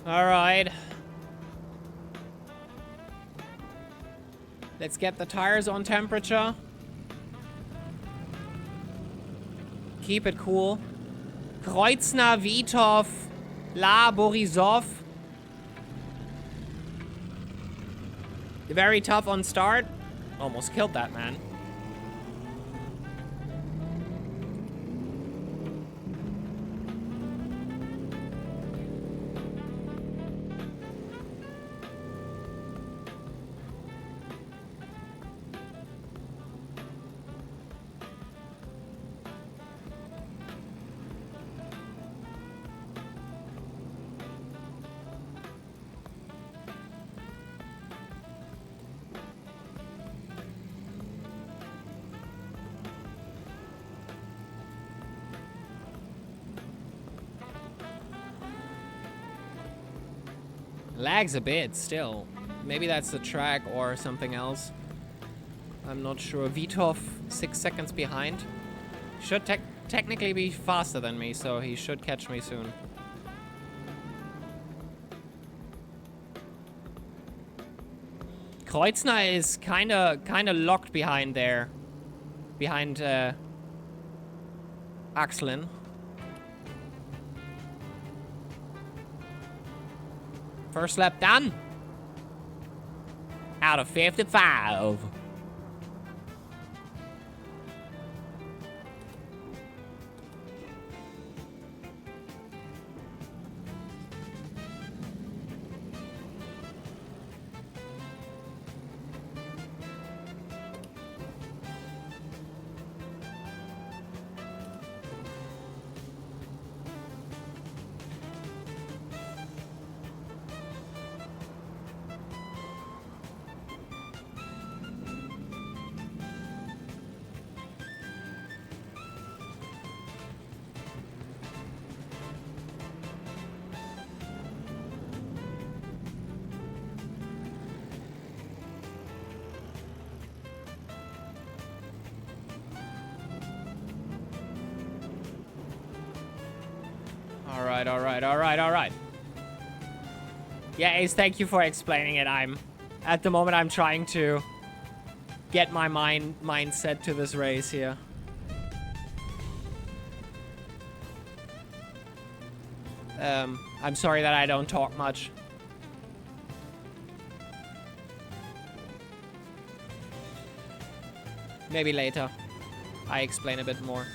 Alright. Let's get the tires on temperature. Keep it cool. Kreuznach, Withoff, La, Borisov. Very tough on start. Almost killed that man. Lags a bit still. Maybe that's the track or something else. I'm not sure. Withoff 6 seconds behind. Should technically be faster than me, so he should catch me soon. Kreuznach is kinda locked behind there. Behind Axelin. First lap done. Out of 55. All right. Yeah, Ace, thank you for explaining it. At the moment, I'm trying to get my mindset to this race here. I'm sorry that I don't talk much. Maybe later I explain a bit more.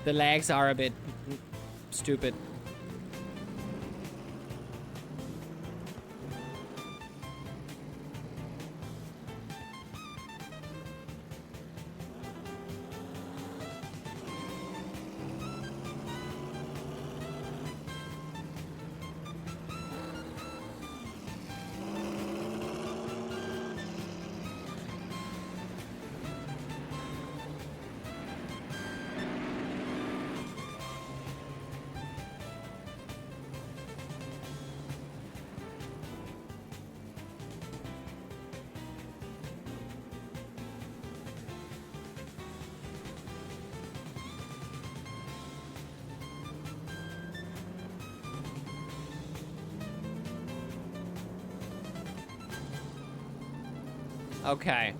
The lags are a bit stupid. Okay.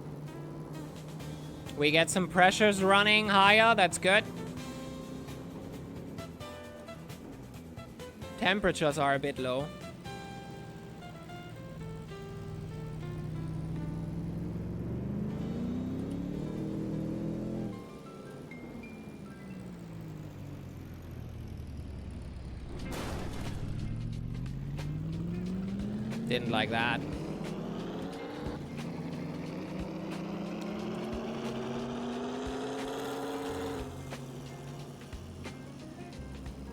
We get some pressures running higher. That's good. Temperatures are a bit low. Didn't like that.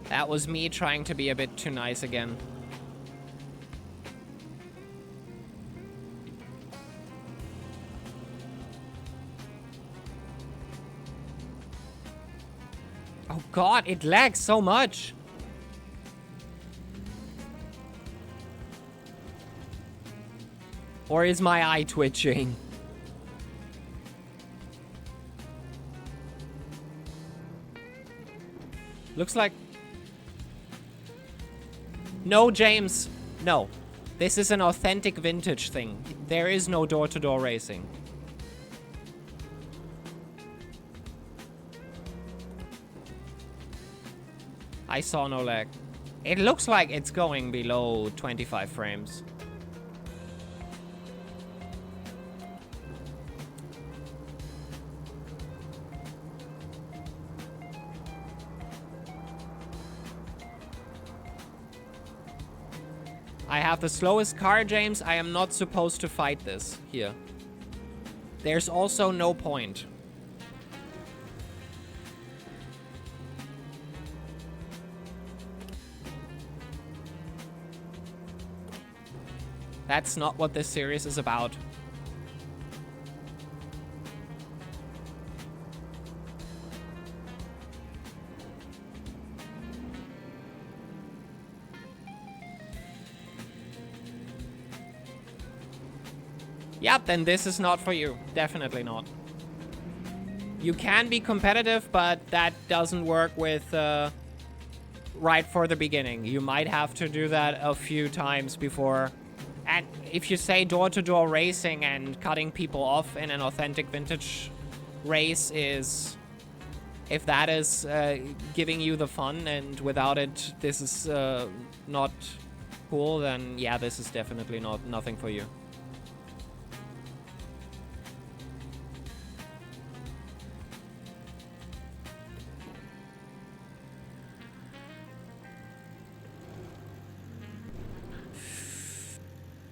That was me trying to be a bit too nice again. Oh god, it lags so much. Or is my eye twitching? Looks like... No, James. No. This is an authentic vintage thing. There is no door-to-door racing. I saw no lag. It looks like it's going below 25 frames. I have the slowest car, James. I am not supposed to fight this here. There's also no point. That's not what this series is about. Yep, then this is not for you. Definitely not. You can be competitive, but that doesn't work with right for the beginning. You might have to do that a few times before. And if you say door-to-door racing and cutting people off in an authentic vintage race is... If that is giving you the fun and without it this is not cool, then yeah, this is definitely nothing for you.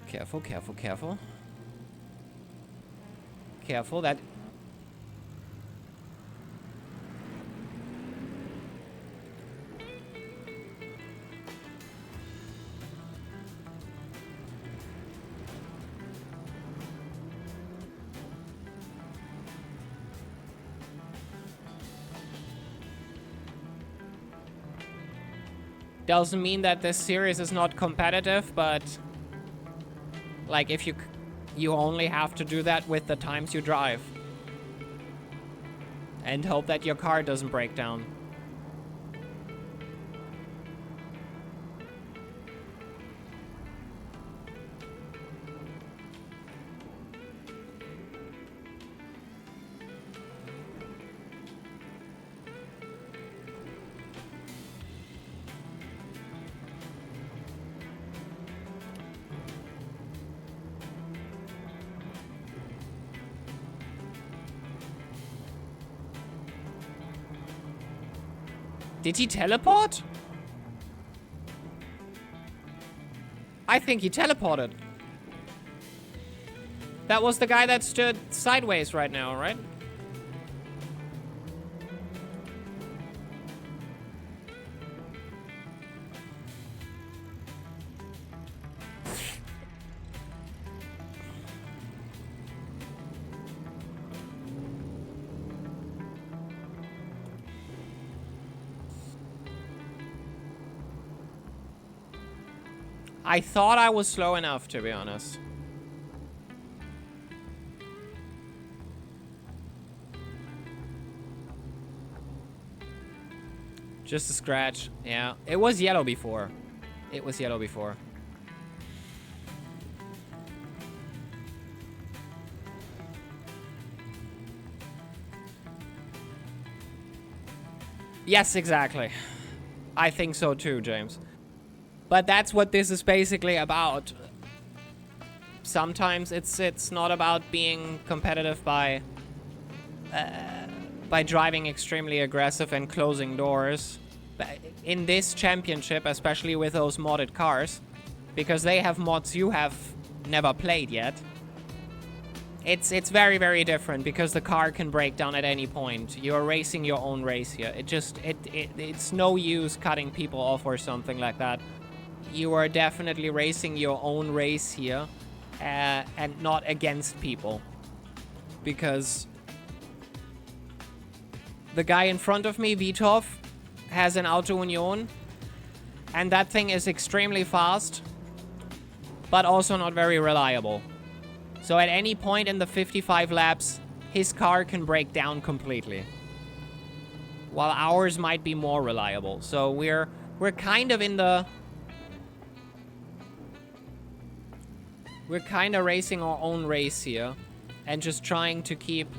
Careful, careful, careful. Careful, that... Doesn't mean that this series is not competitive, but... Like, if you only have to do that with the times you drive. And hope that your car doesn't break down. Did he teleport? I think he teleported. That was the guy that stood sideways right now, right? I thought I was slow enough, to be honest. Just a scratch. Yeah, it was yellow before. It was yellow before. Yes, exactly. I think so too, James. But that's what this is basically about. Sometimes it's not about being competitive by driving extremely aggressive and closing doors. But in this championship, especially with those modded cars, because they have mods you have never played yet, it's very, very different because the car can break down at any point. You're racing your own race here. It's no use cutting people off or something like that. You are definitely racing your own race here, and not against people. Because the guy in front of me, Vitov, has an Auto Union, and that thing is extremely fast, but also not very reliable. So at any point in the 55 laps, his car can break down completely. while ours might be more reliable. So we're kind of in the... We're kind of racing our own race here. And just trying to keep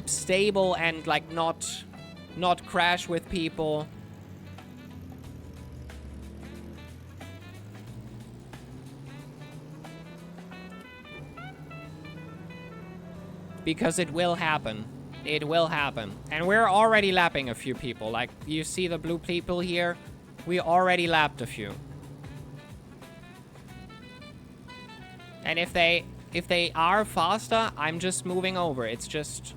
stable and, like, not crash with people. Because it will happen. It will happen. And we're already lapping a few people. Like, you see the blue people here? We already lapped a few. And if they are faster, I'm just moving over. It's just...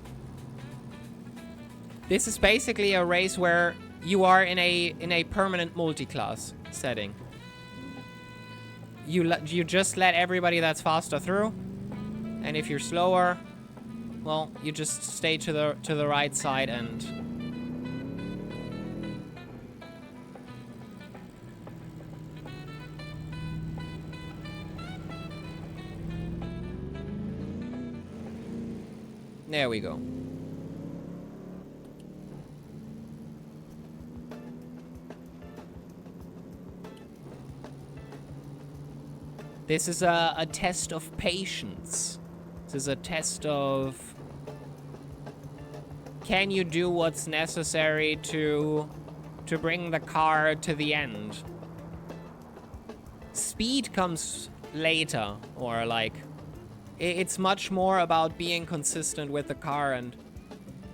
This is basically a race where you are in a permanent multi-class setting. You just let everybody that's faster through. And if you're slower... Well, you just stay to the right side and... There we go. This is a test of patience. This is a test of... Can you do what's necessary to bring the car to the end? Speed comes later, or like... It's much more about being consistent with the car and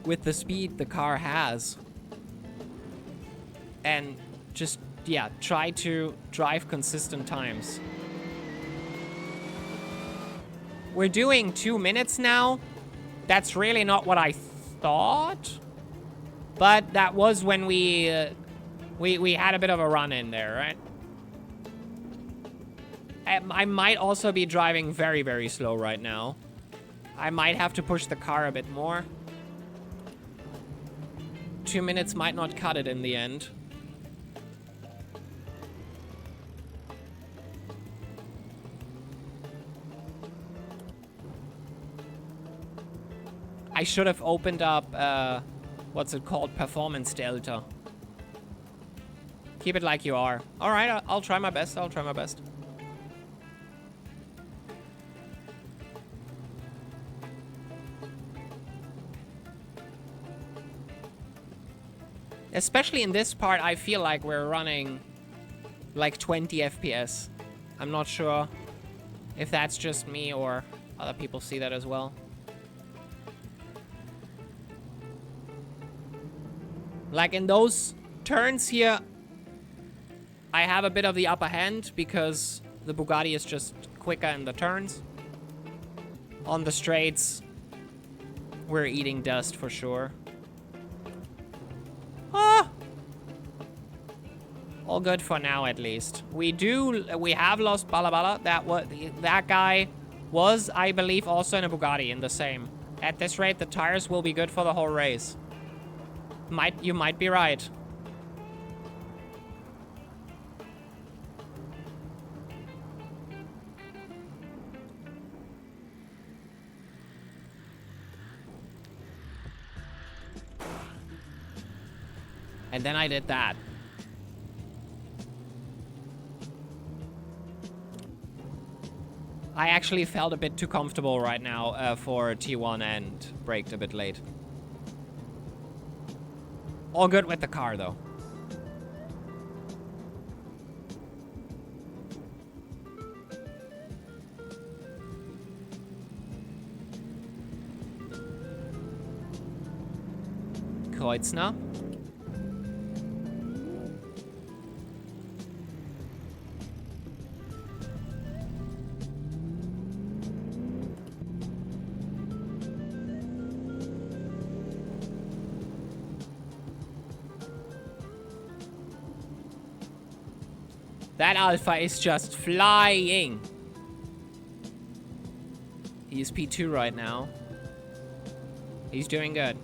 with the speed the car has. And just, yeah, try to drive consistent times. We're doing 2 minutes now. That's really not what I thought. But that was when we had a bit of a run in there, right? I might also be driving very, very slow right now. I might have to push the car a bit more. 2 minutes might not cut it in the end. I should have opened up, what's it called? Performance Delta. Keep it like you are. Alright, I'll try my best. I'll try my best. Especially in this part, I feel like we're running like 20 FPS. I'm not sure if that's just me or other people see that as well. Like in those turns here, I have a bit of the upper hand because the Bugatti is just quicker in the turns. On the straights, we're eating dust for sure. Ah! All good for now, at least. We have lost Balabala. That guy was, I believe, also in a Bugatti in the same. At this rate, the tires will be good for the whole race. You might be right. And then I did that. I actually felt a bit too comfortable right now for T1 and braked a bit late. All good with the car, though. Kreuznach. That Alpha is just flying. He's P2 right now. He's doing good.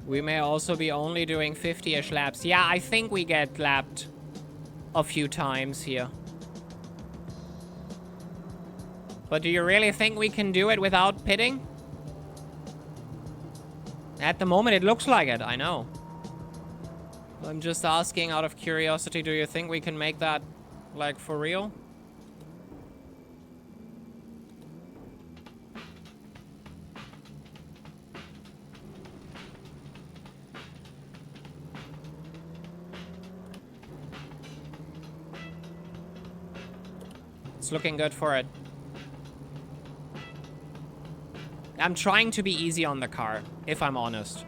We may also be only doing 50-ish laps. Yeah, I think we get lapped a few times here. But do you really think we can do it without pitting? At the moment, it looks like it, I know. I'm just asking out of curiosity, do you think we can make that, like, for real? It's looking good for it. I'm trying to be easy on the car, if I'm honest.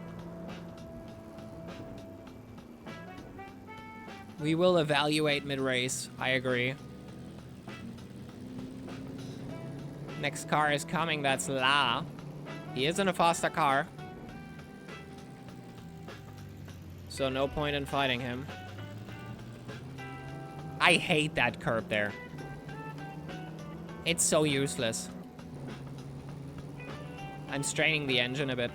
We will evaluate mid-race, I agree. Next car is coming, that's La. He is in a faster car. So no point in fighting him. I hate that curb there. It's so useless. I'm straining the engine a bit.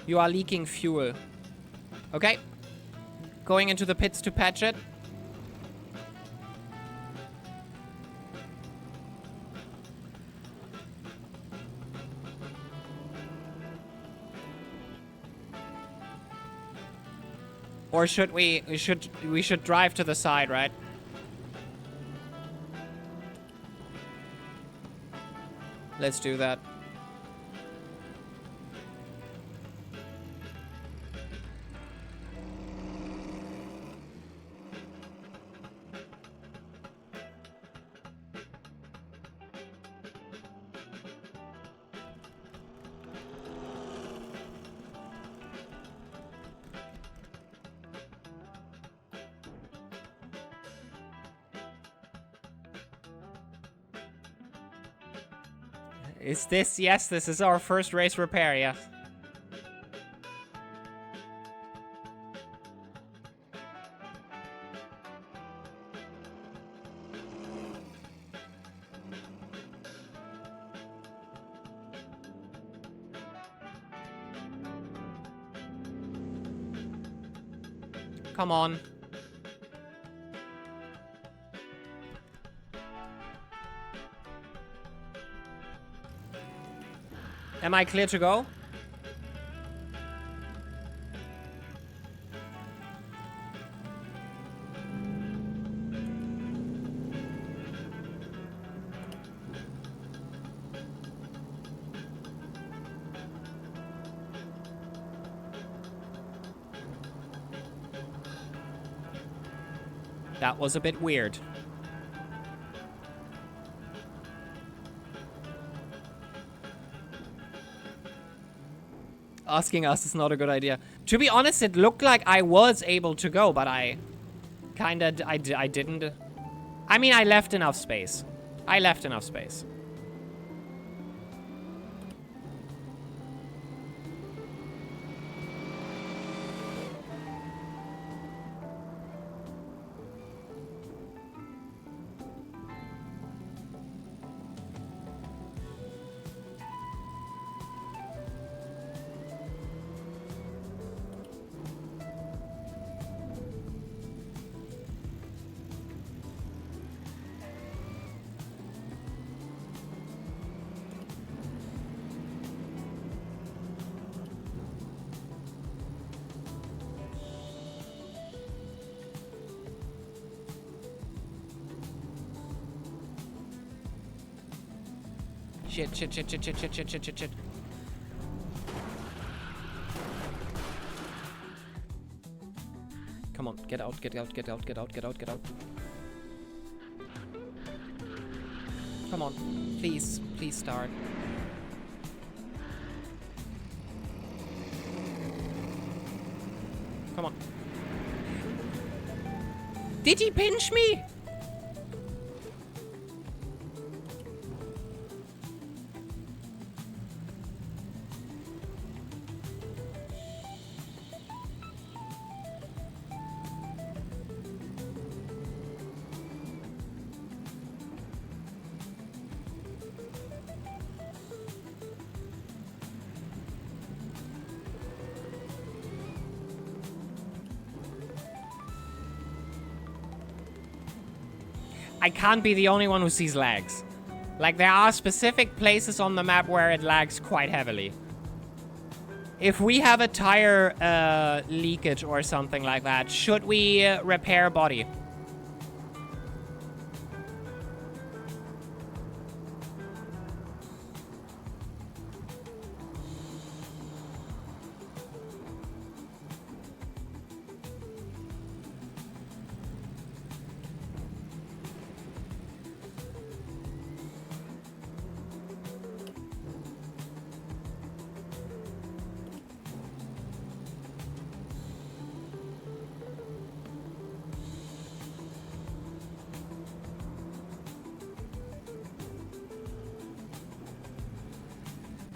You are leaking fuel. Okay. Going into the pits to patch it. Or should we should drive to the side, right? Let's do that. Is this? Yes, this is our first race repair, yeah. Come on. Am I clear to go? That was a bit weird. Asking us is not a good idea. To be honest, it looked like I was able to go, but I didn't. I mean, I left enough space. I left enough space. Shit. Come on, get out. Come on, please start. Come on. Did he pinch me? I can't be the only one who sees lags. Like, there are specific places on the map where it lags quite heavily. If we have a tire leakage or something like that, should we repair body?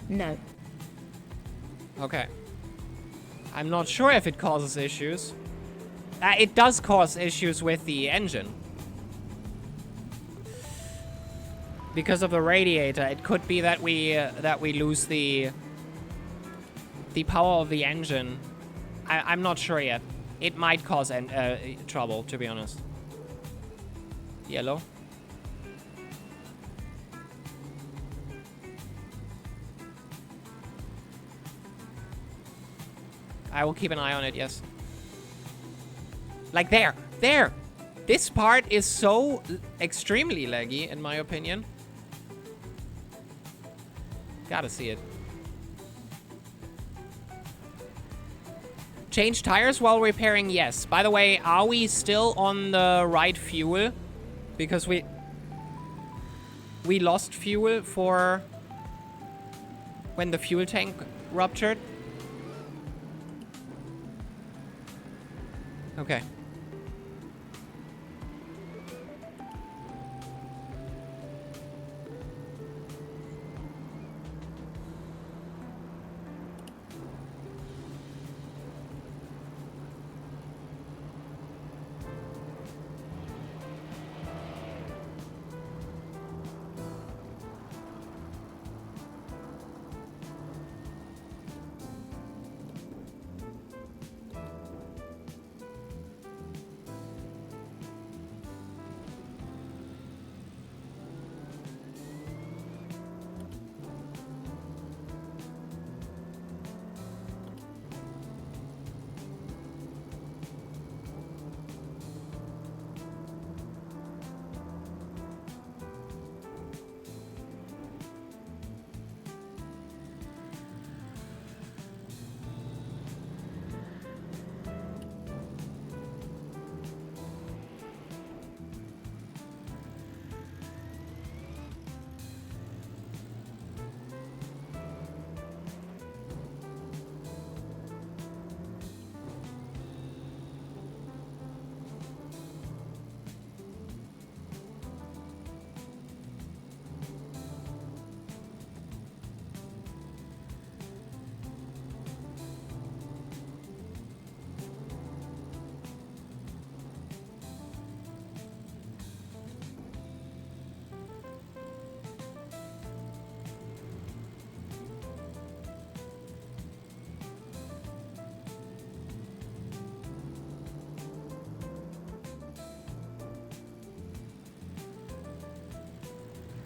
No. Okay. I'm not sure if it causes issues. It does cause issues with the engine. Because of the radiator, it could be that we lose the power of the engine. I'm not sure yet. It might cause trouble, to be honest. Yellow. I will keep an eye on it, yes. Like there! There! This part is so extremely laggy, in my opinion. Gotta see it. Change tires while repairing, yes. By the way, are we still on the right fuel? Because we lost fuel for when the fuel tank ruptured. Okay.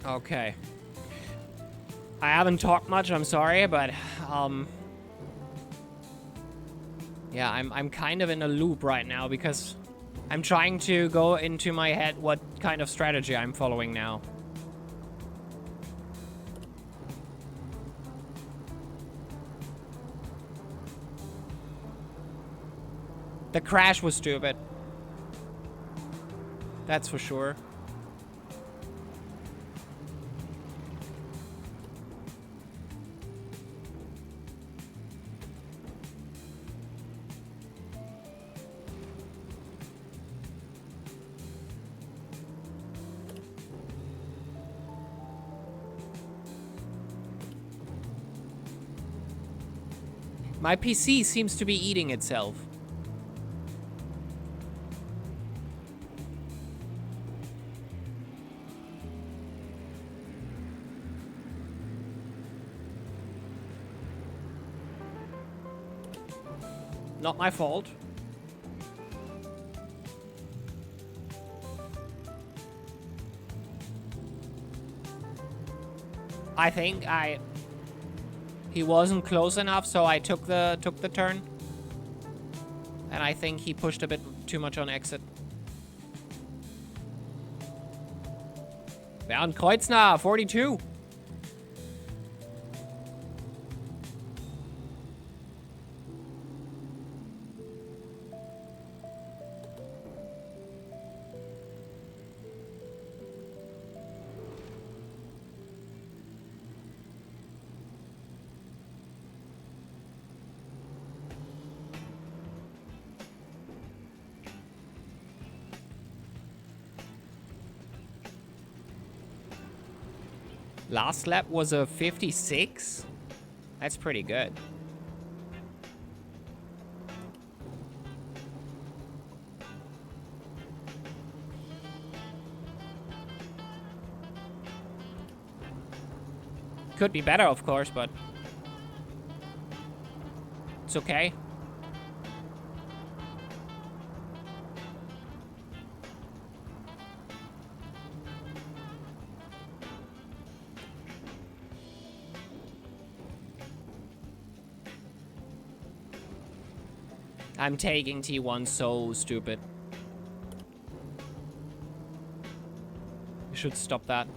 Okay. I haven't talked much, I'm sorry, but, yeah, I'm kind of in a loop right now because I'm trying to go into my head what kind of strategy I'm following now. The crash was stupid. That's for sure. My PC seems to be eating itself. Not my fault. I think he wasn't close enough, so I took the turn. And I think he pushed a bit too much on exit. Bernd Kreutzner, 42. Last lap was a 56? That's pretty good. Could be better, of course, but it's okay. I'm taking T1 so stupid. You should stop that.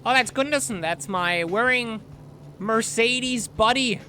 Oh, that's Gunderson. That's my whirring Mercedes buddy.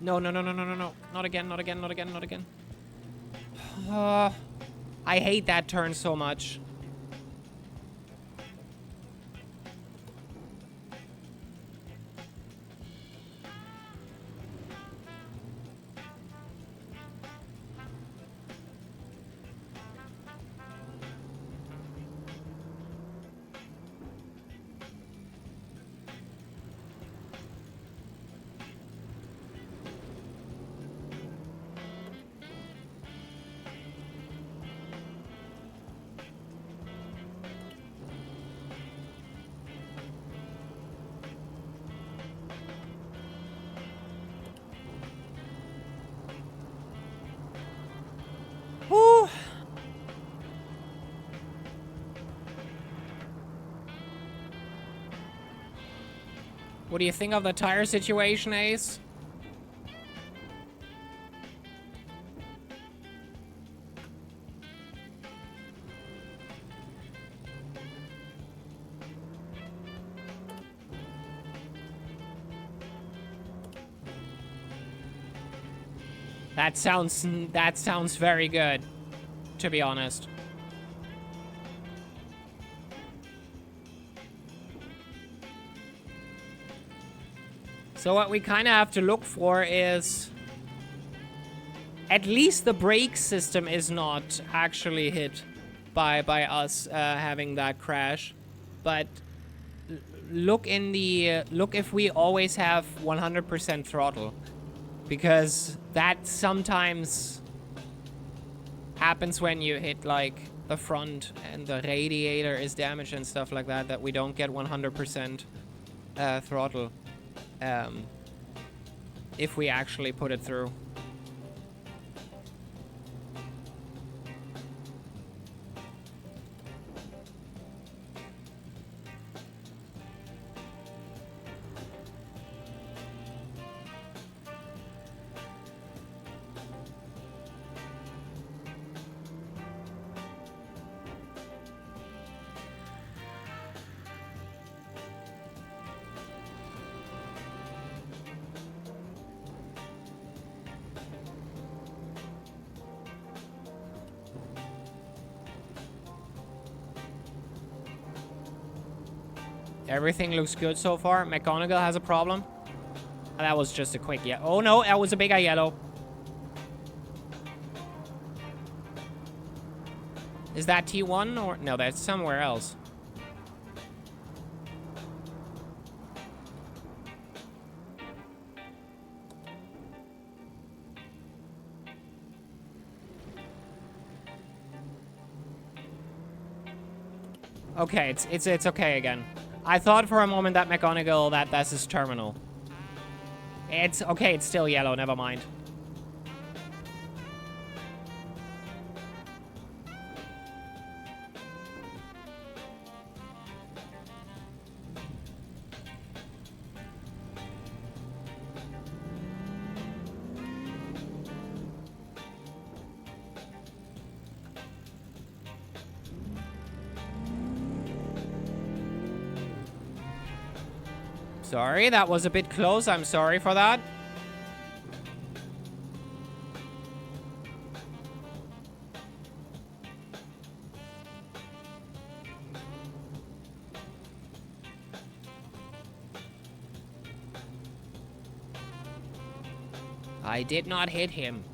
No, no, no, no, no, no, no. Not again, not again, not again, not again. I hate that turn so much. Whew. What do you think of the tire situation, Ace? That sounds very good, to be honest. So what we kind of have to look for is at least the brake system is not actually hit by us having that crash. But look if we always have 100% throttle, because that sometimes happens when you hit like the front and the radiator is damaged and stuff like that, that we don't get 100% throttle if we actually put it through. Everything looks good so far. McGonagall has a problem. That was just a quick yellow. Oh no, that was a bigger yellow. Is that T1 or... No, that's somewhere else. Okay, it's okay again. I thought for a moment that McGonagall, that's his terminal. It's okay, it's still yellow, never mind. Sorry, that was a bit close. I'm sorry for that. I did not hit him.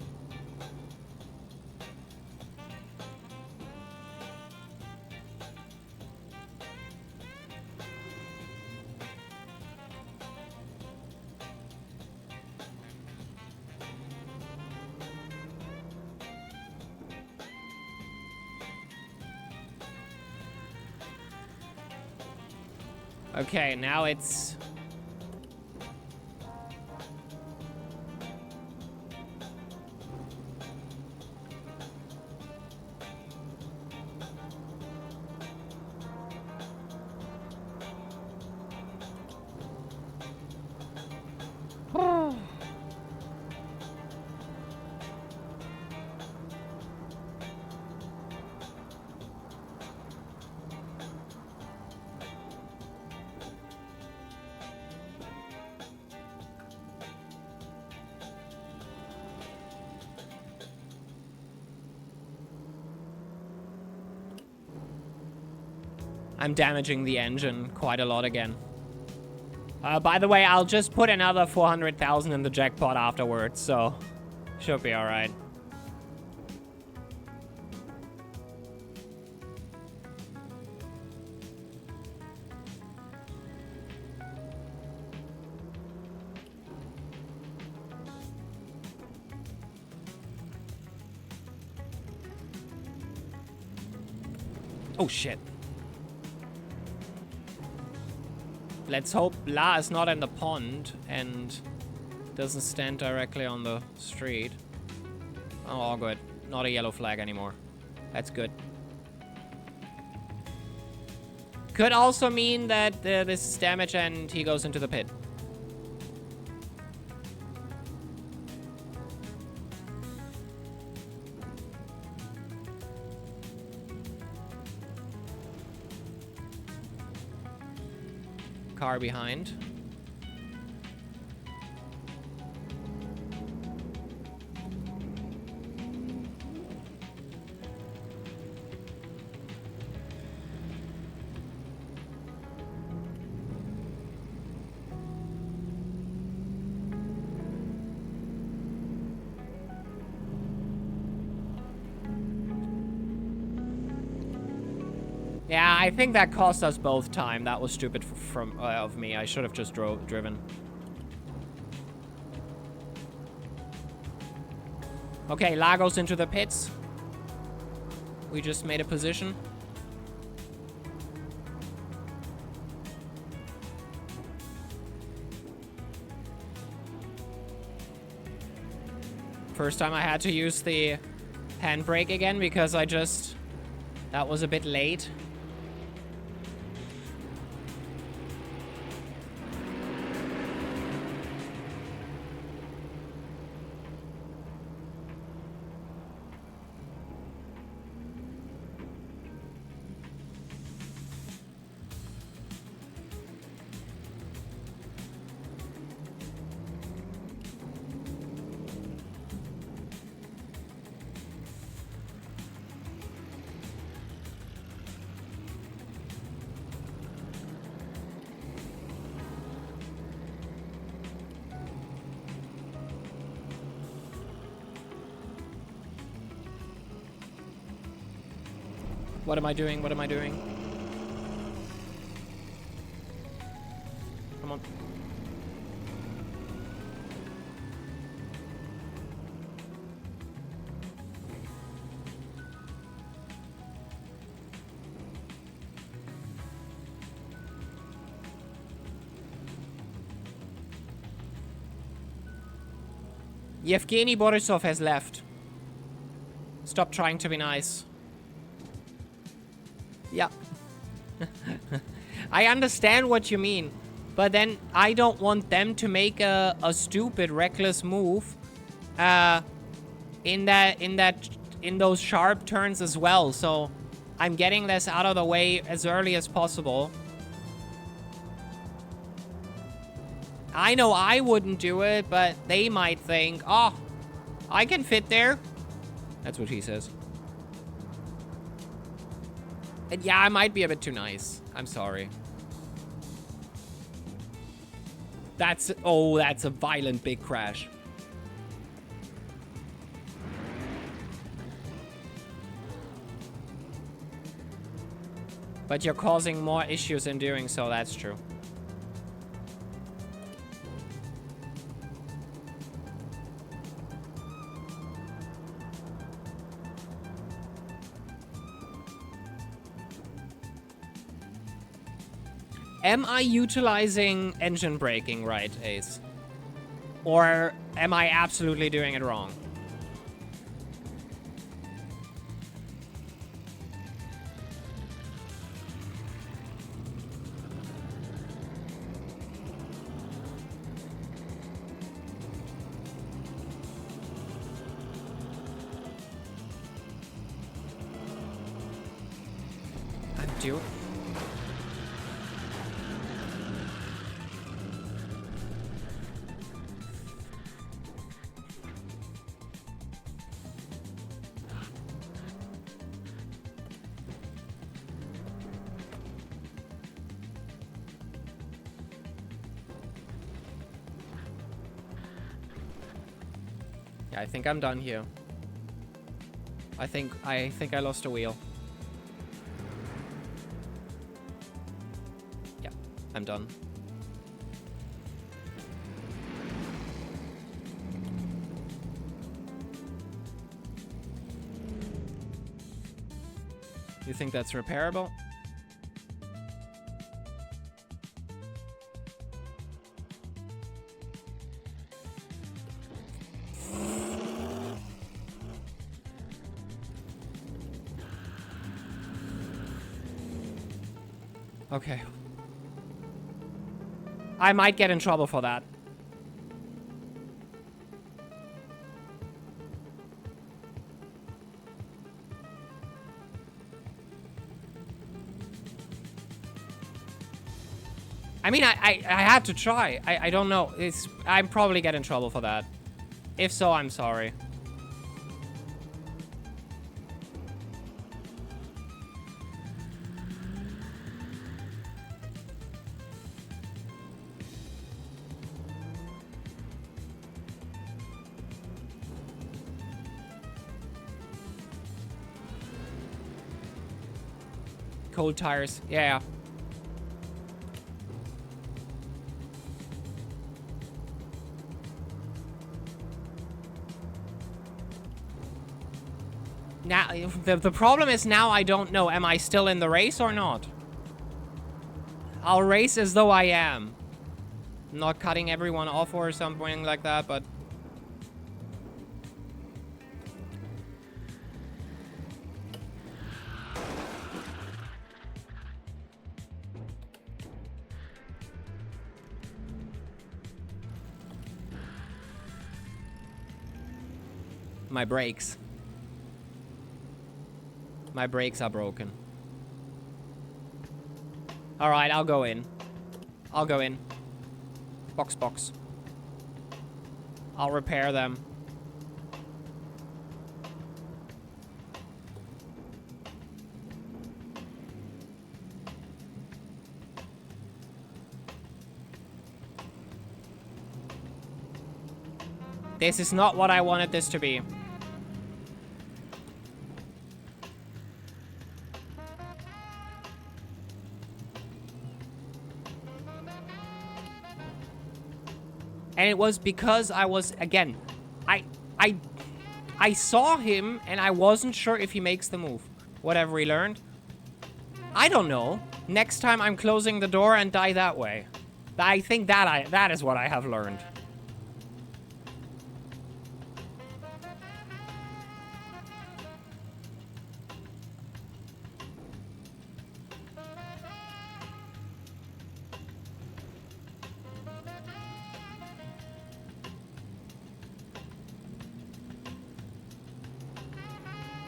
Okay, now it's... I'm damaging the engine quite a lot again. By the way, I'll just put another 400,000 in the jackpot afterwards, so should be alright. Oh shit. Let's hope La is not in the pond and doesn't stand directly on the street. Oh, all good. Not a yellow flag anymore. That's good. Could also mean that this is damage and he goes into the pit. Car behind. Yeah, I think that cost us both time. That was stupid of me. I should have just driven. Okay, Lagos into the pits. We just made a position. First time I had to use the handbrake again because that was a bit late. What am I doing? What am I doing? Come on. Yevgeny Borisov has left. Stop trying to be nice. Yeah. I understand what you mean, but then I don't want them to make a stupid, reckless move in those sharp turns as well. So I'm getting this out of the way as early as possible. I know I wouldn't do it, but they might think, oh, I can fit there. That's what he says. And yeah, I might be a bit too nice. I'm sorry. That's a violent big crash. But you're causing more issues in doing so, that's true. Am I utilizing engine braking right, Ace? Or am I absolutely doing it wrong? I'm doing... Yeah, I think I'm done here. I think I lost a wheel. Yeah, I'm done. You think that's repairable? Okay. I might get in trouble for that. I mean, I had to try. I don't know. I'm probably get in trouble for that. If so, I'm sorry. Cold tires. Yeah. Now, the problem is now I don't know. Am I still in the race or not? I'll race as though I am. Not cutting everyone off or something like that, but... My brakes. My brakes are broken. Alright, I'll go in. I'll go in. Box. I'll repair them. This is not what I wanted this to be. And it was because I was, again, I saw him and I wasn't sure if he makes the move. Whatever he learned. I don't know. Next time I'm closing the door and die that way. I think that is what I have learned.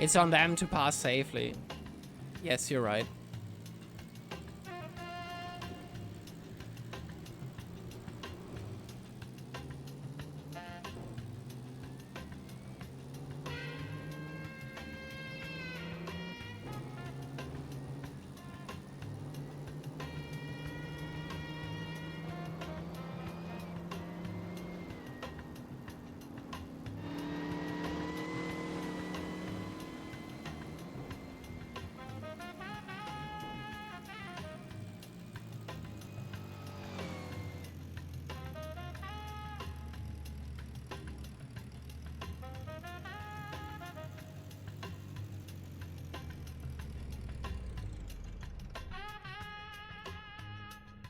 It's on them to pass safely. Yes, you're right.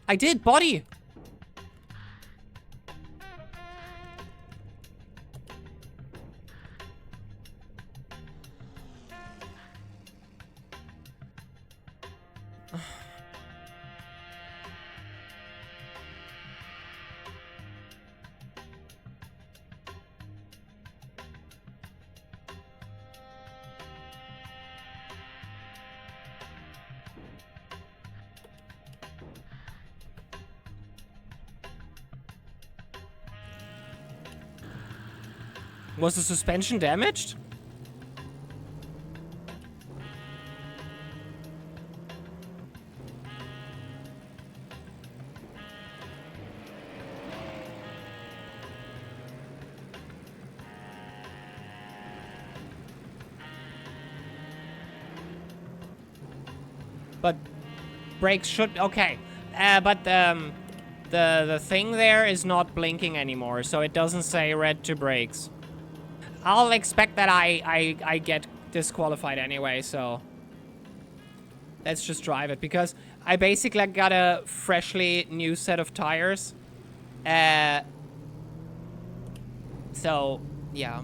I did, body! Was the suspension damaged? But brakes should, okay. But the thing there is not blinking anymore, so it doesn't say red to brakes. I'll expect that I get disqualified anyway, so let's just drive it, because I basically got a freshly new set of tires. So, yeah.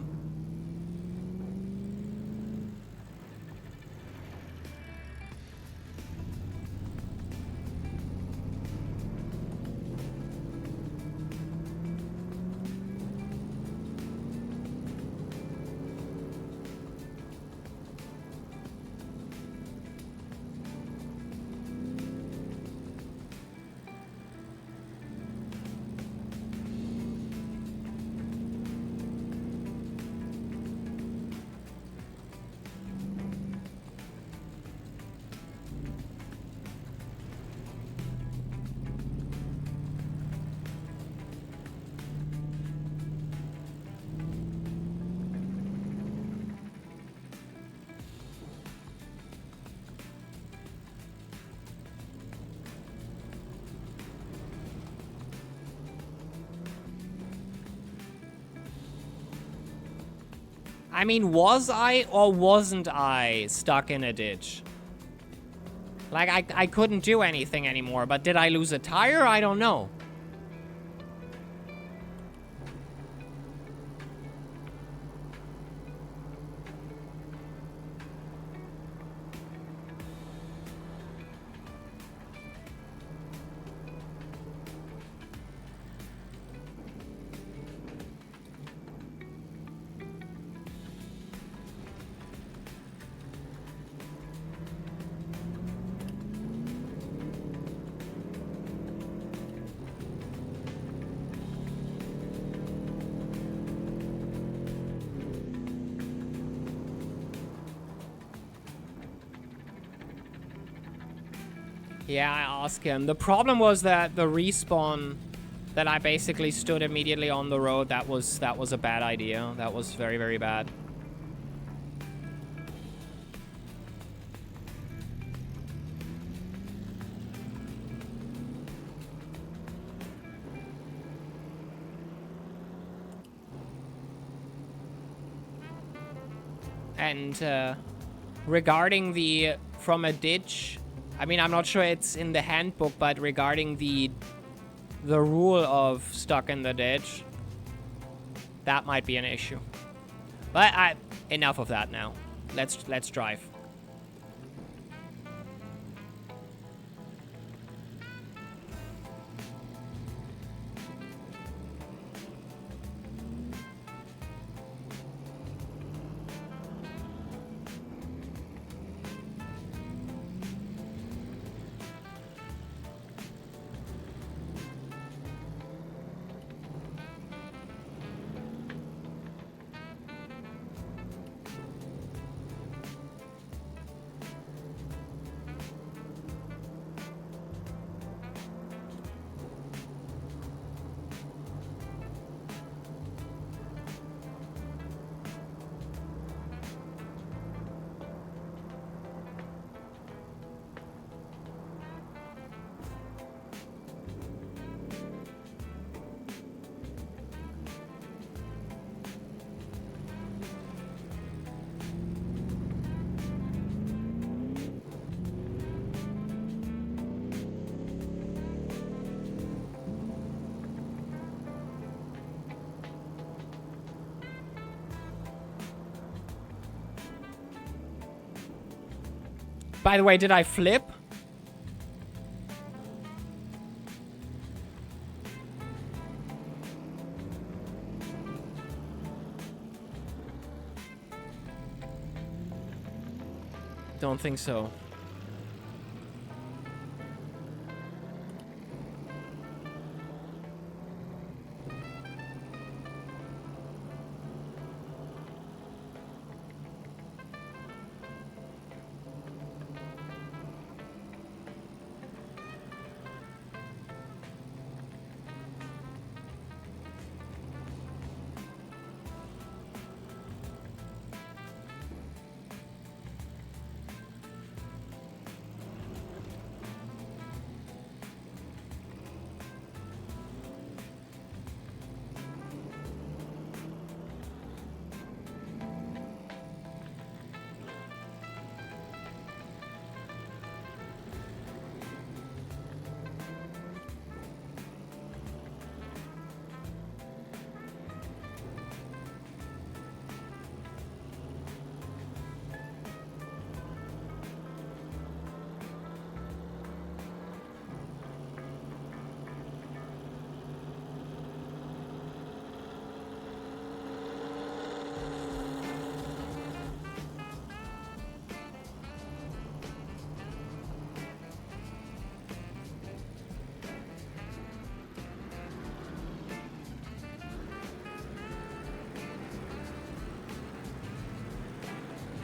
I mean, was I or wasn't I stuck in a ditch? Like, I couldn't do anything anymore, but did I lose a tire? I don't know. Yeah, I asked him. The problem was that the respawn that I basically stood immediately on the road, that was a bad idea. That was very, very bad. And regarding the from a ditch, I mean, I'm not sure it's in the handbook, but regarding the rule of stuck in the ditch, that might be an issue. But enough of that now. Let's drive. By the way, did I flip? Don't think so.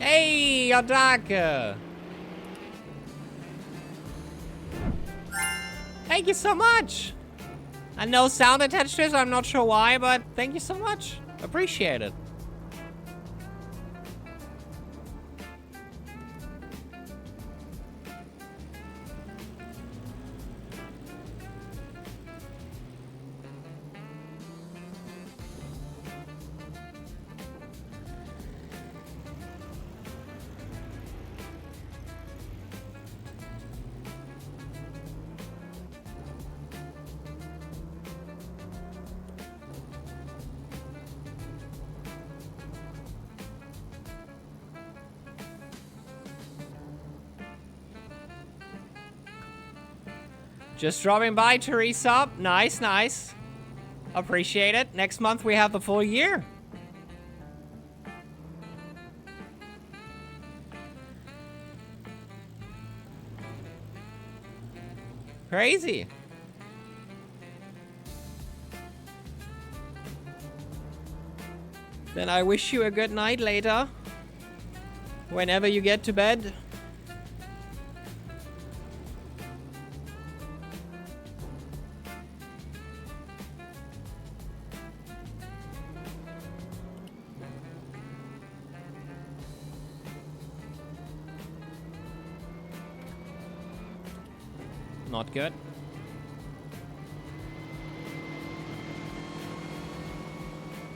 Hey, Yodaka! Thank you so much! And no sound attached to it, so I'm not sure why, but thank you so much. Appreciate it. Just dropping by, Teresa. Nice, nice. Appreciate it. Next month we have the full year. Crazy. Then I wish you a good night later. Whenever you get to bed. Not good.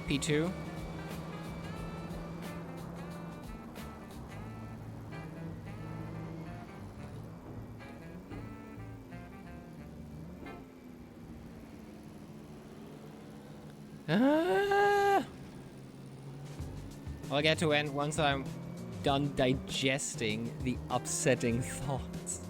P2. Ah. I'll get to end once I'm done digesting the upsetting thoughts.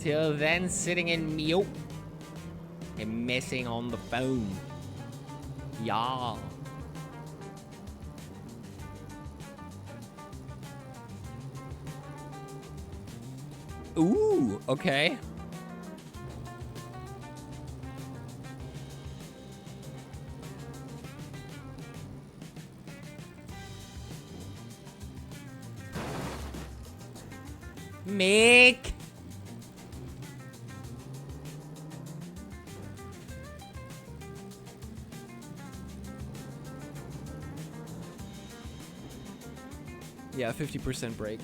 Till then, sitting in mute and messing on the phone. Yeah. Ooh, okay. Mick. Yeah, 50% break.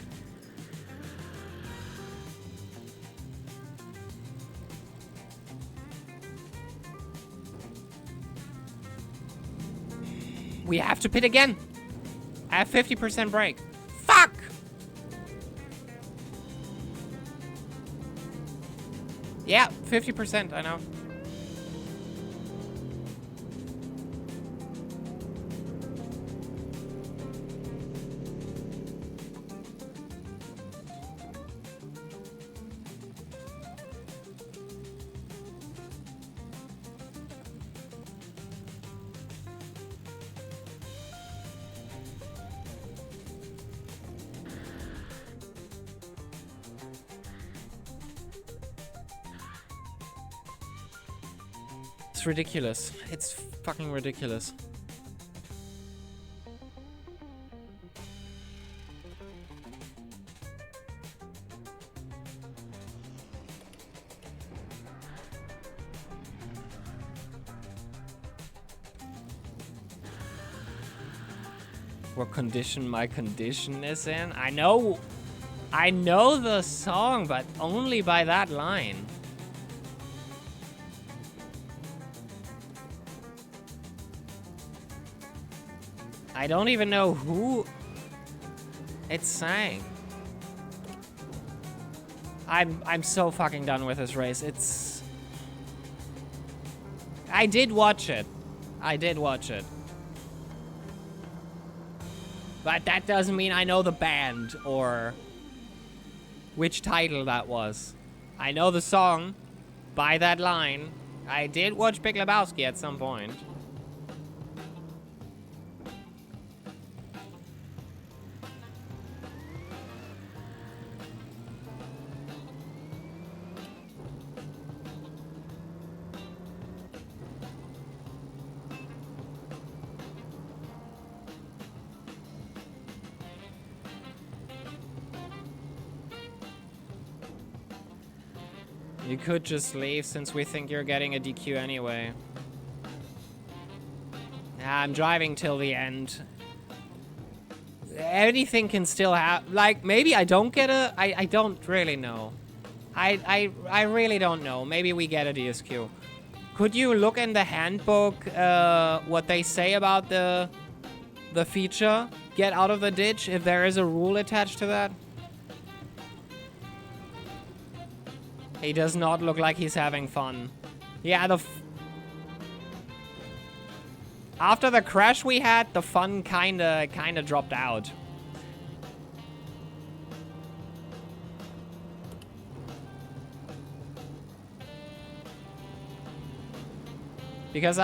We have to pit again. I have 50% break. Fuck! Yeah, 50%, I know. It's ridiculous. It's fucking ridiculous. What condition my condition is in? I know the song, but only by that line. I don't even know who it sang. I'm so fucking done with this race. It's... I did watch it. But that doesn't mean I know the band or which title that was. I know the song by that line. I did watch Big Lebowski at some point. You could just leave since we think you're getting a DQ anyway. I'm driving till the end. Anything can still happen. Like, maybe I don't get a... I don't really know. I really don't know. Maybe we get a DSQ. Could you look in the handbook what they say about the feature? Get out of the ditch, if there is a rule attached to that? He does not look like he's having fun. Yeah, after the crash we had, the fun kinda dropped out. Because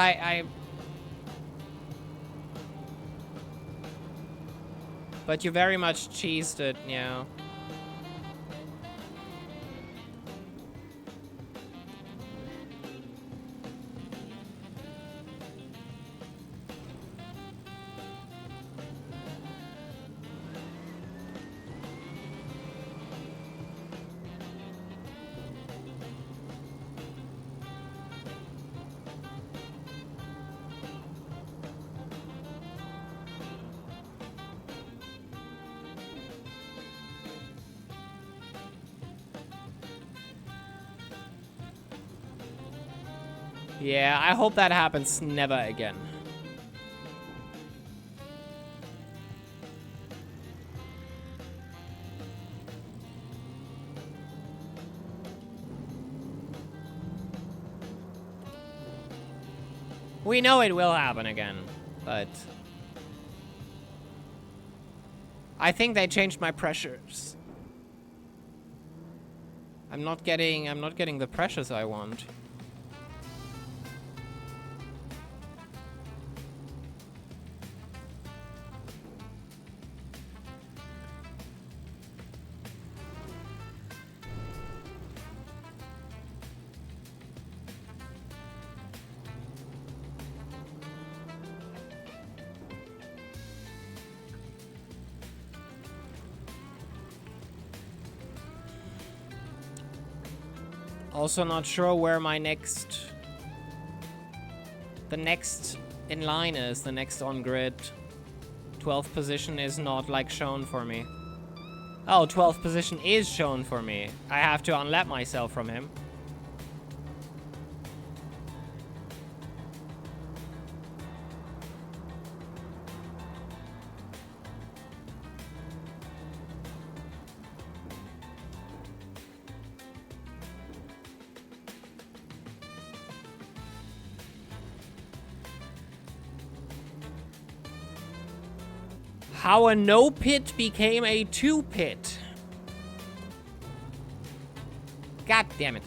But you very much cheesed it, yeah. Yeah, I hope that happens never again. We know it will happen again, but I think they changed my pressures. I'm not getting the pressures I want. Also not sure where my the next in line is, the next on grid. 12th position is not like shown for me. Oh, 12th position is shown for me. I have to unlap myself from him. How a no pit became a 2 pit. God damn it.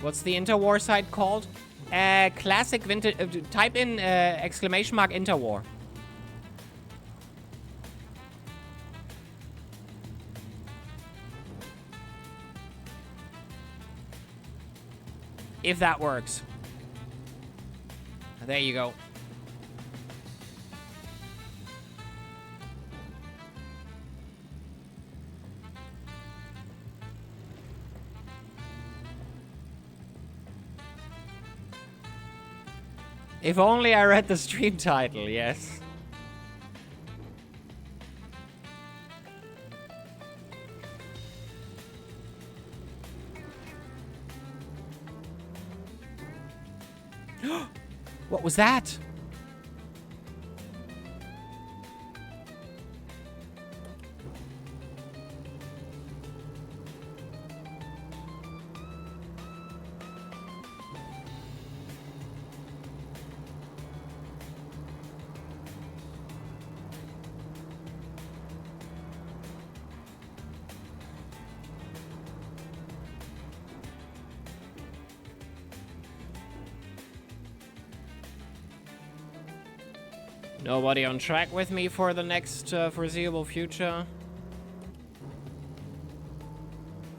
What's the interwar site called? Classic vintage. Type in exclamation mark interwar. If that works. There you go. If only I read the stream title, yes. What was that? Nobody on track with me for the next foreseeable future.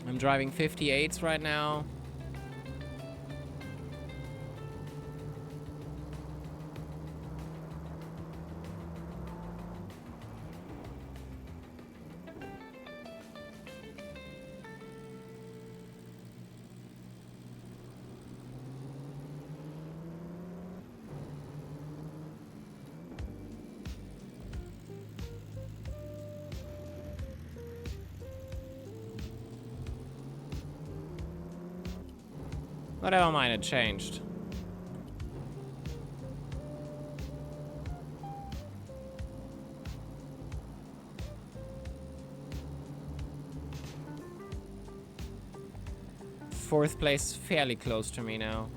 I'm driving 58s right now. Whatever mine had changed. Fourth place, fairly close to me now.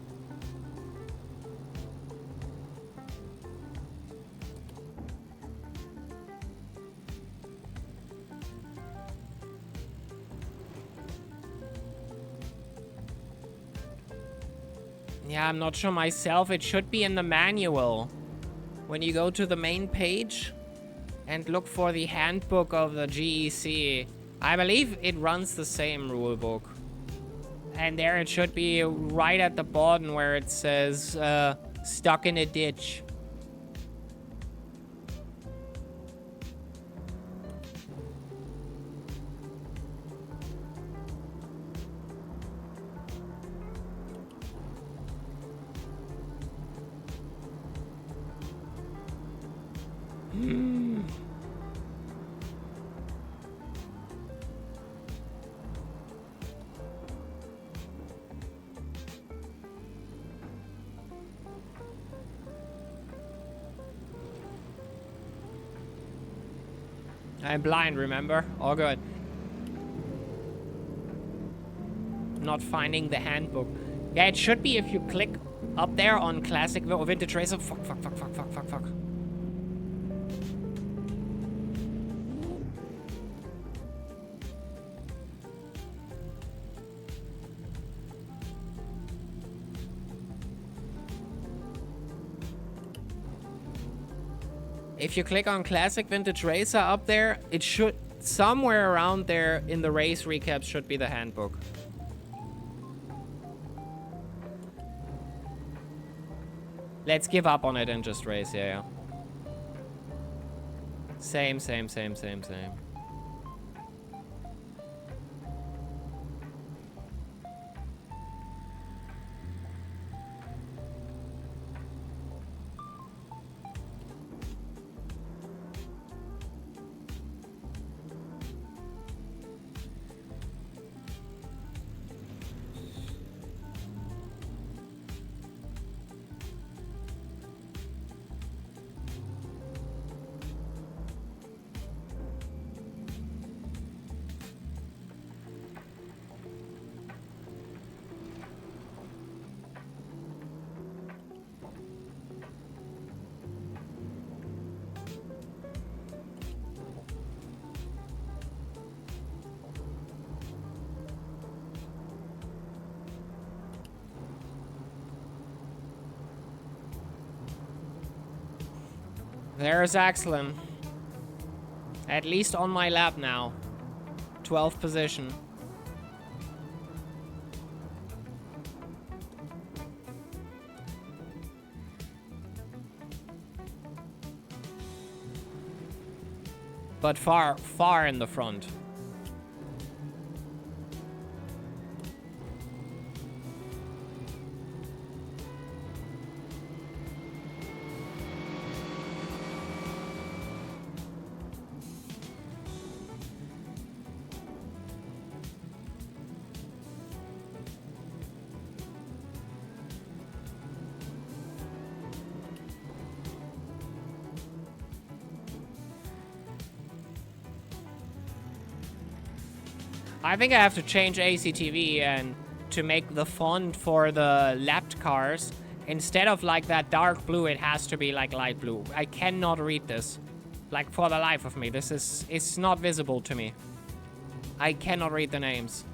Yeah, I'm not sure myself. It should be in the manual. When you go to the main page and look for the handbook of the GEC, I believe it runs the same rulebook. And there it should be right at the bottom where it says stuck in a ditch. I'm blind, remember? All good. Not finding the handbook. Yeah, it should be if you click up there on classic or vintage racer. Fuck. If you click on classic vintage racer up there, it should somewhere around there in the race recaps should be the handbook. Let's give up on it and just race, yeah. Same. There's Axelin. At least on my lap now. 12th position. But far in the front. I think I have to change ACTV and to make the font for the lapped cars, instead of like that dark blue, it has to be like light blue. I cannot read this. Like for the life of me. It's not visible to me. I cannot read the names.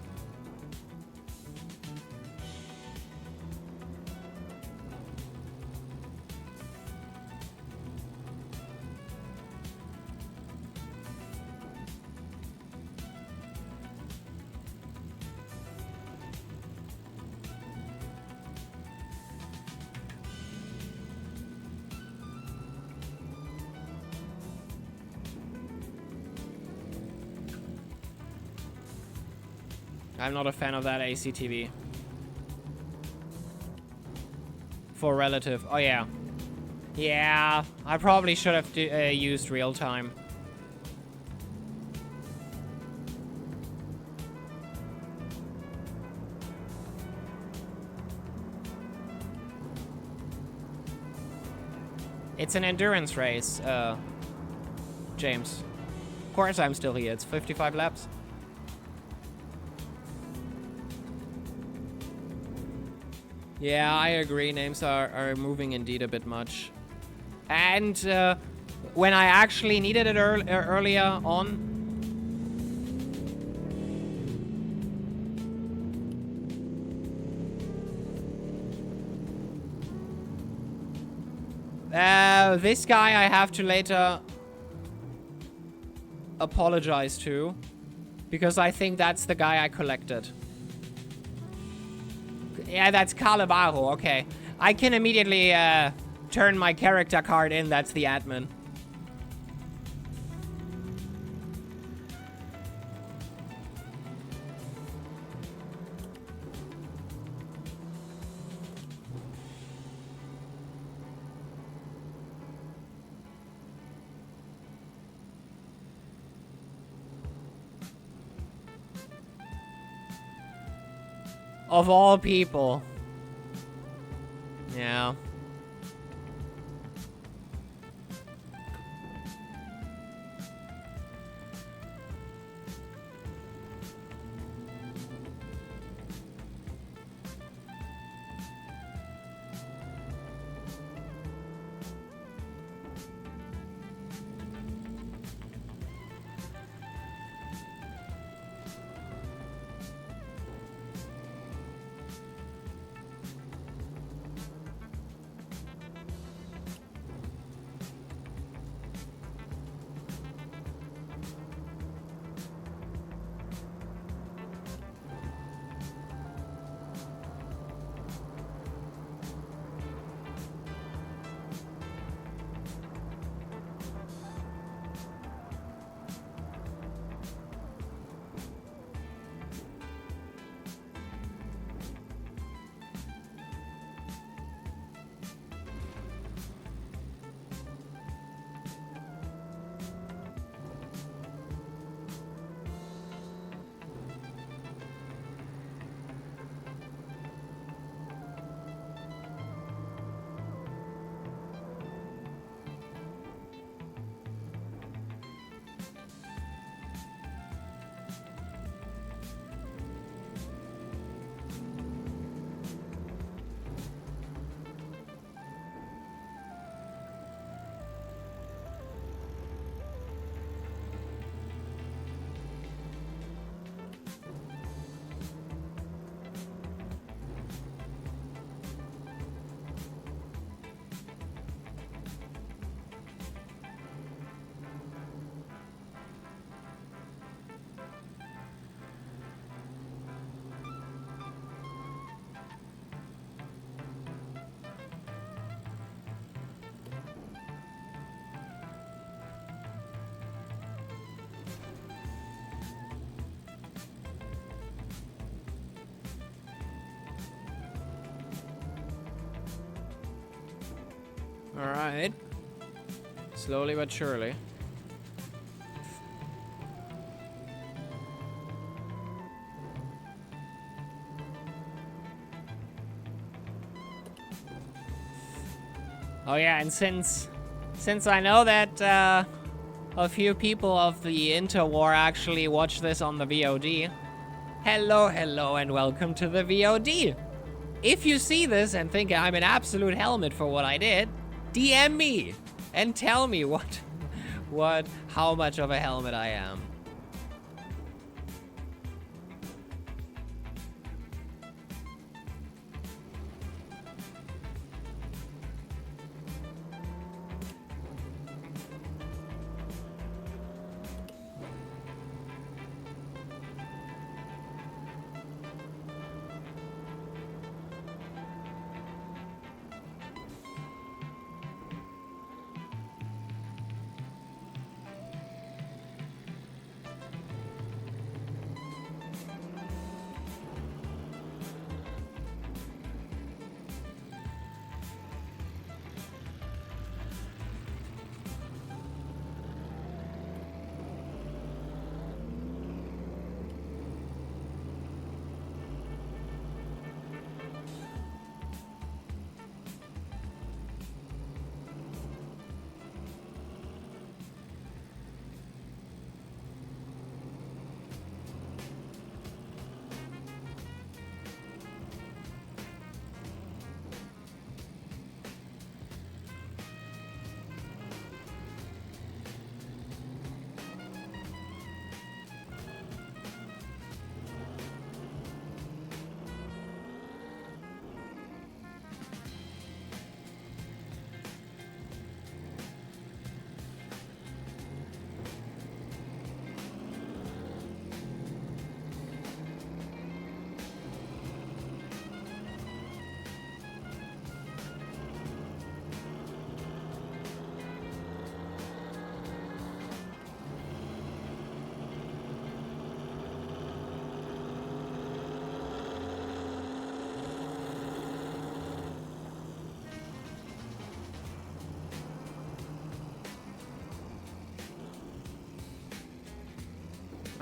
I'm not a fan of that ACTV. For relative. Oh, yeah. Yeah, I probably should have used real time. It's an endurance race, James. Of course I'm still here. It's 55 laps. Yeah, I agree. Names are moving indeed a bit much. And when I actually needed it earlier on... this guy I have to later apologize to. Because I think that's the guy I collected. Yeah, that's Calabaro, okay. I can immediately turn my character card in, that's the admin. Of all people. Yeah. Alright. Slowly but surely. Oh yeah, and since I know that a few people of the interwar actually watch this on the VOD, hello, and welcome to the VOD. If you see this and think I'm an absolute helmet for what I did, DM me and tell me how much of a helmet I am.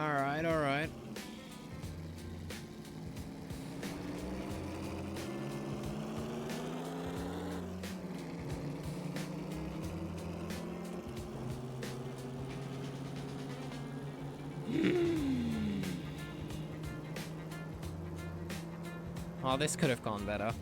Alright, alright. Oh, this could have gone better.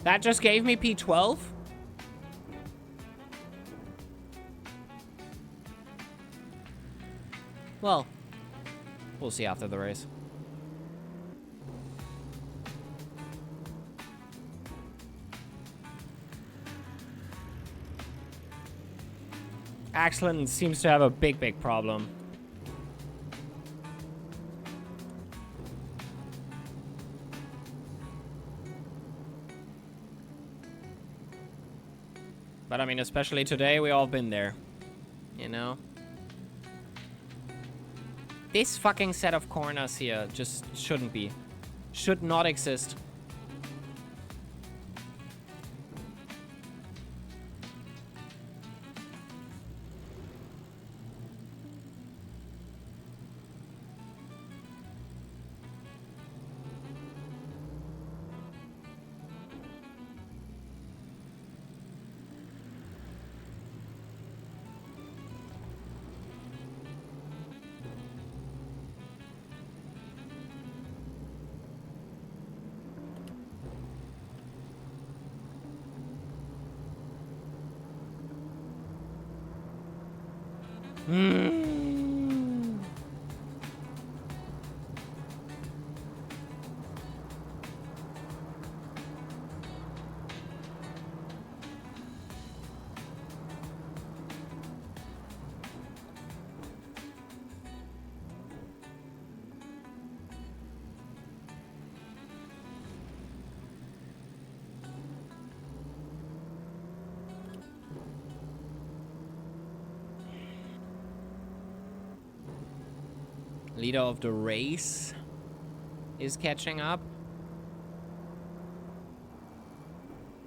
That just gave me P12? Well, we'll see after the race. Axland seems to have a big problem. But I mean, especially today, we all been there. You know? This fucking set of corners here just shouldn't be. Should not exist. Leader of the race is catching up.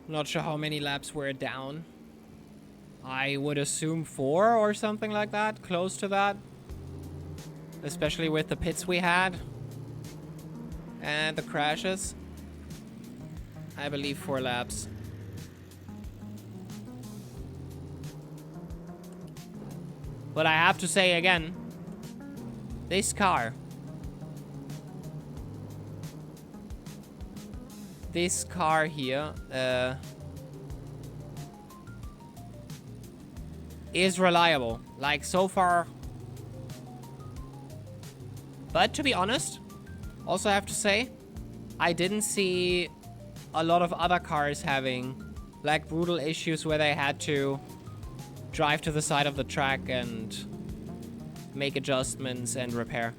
Not sure how many laps we're down. I would assume 4 or something like that, close to that. Especially with the pits we had. And the crashes. I believe 4 laps. But I have to say again, this car here is reliable, like so far. But to be honest, also have to say, I didn't see a lot of other cars having like brutal issues where they had to drive to the side of the track and make adjustments and repair.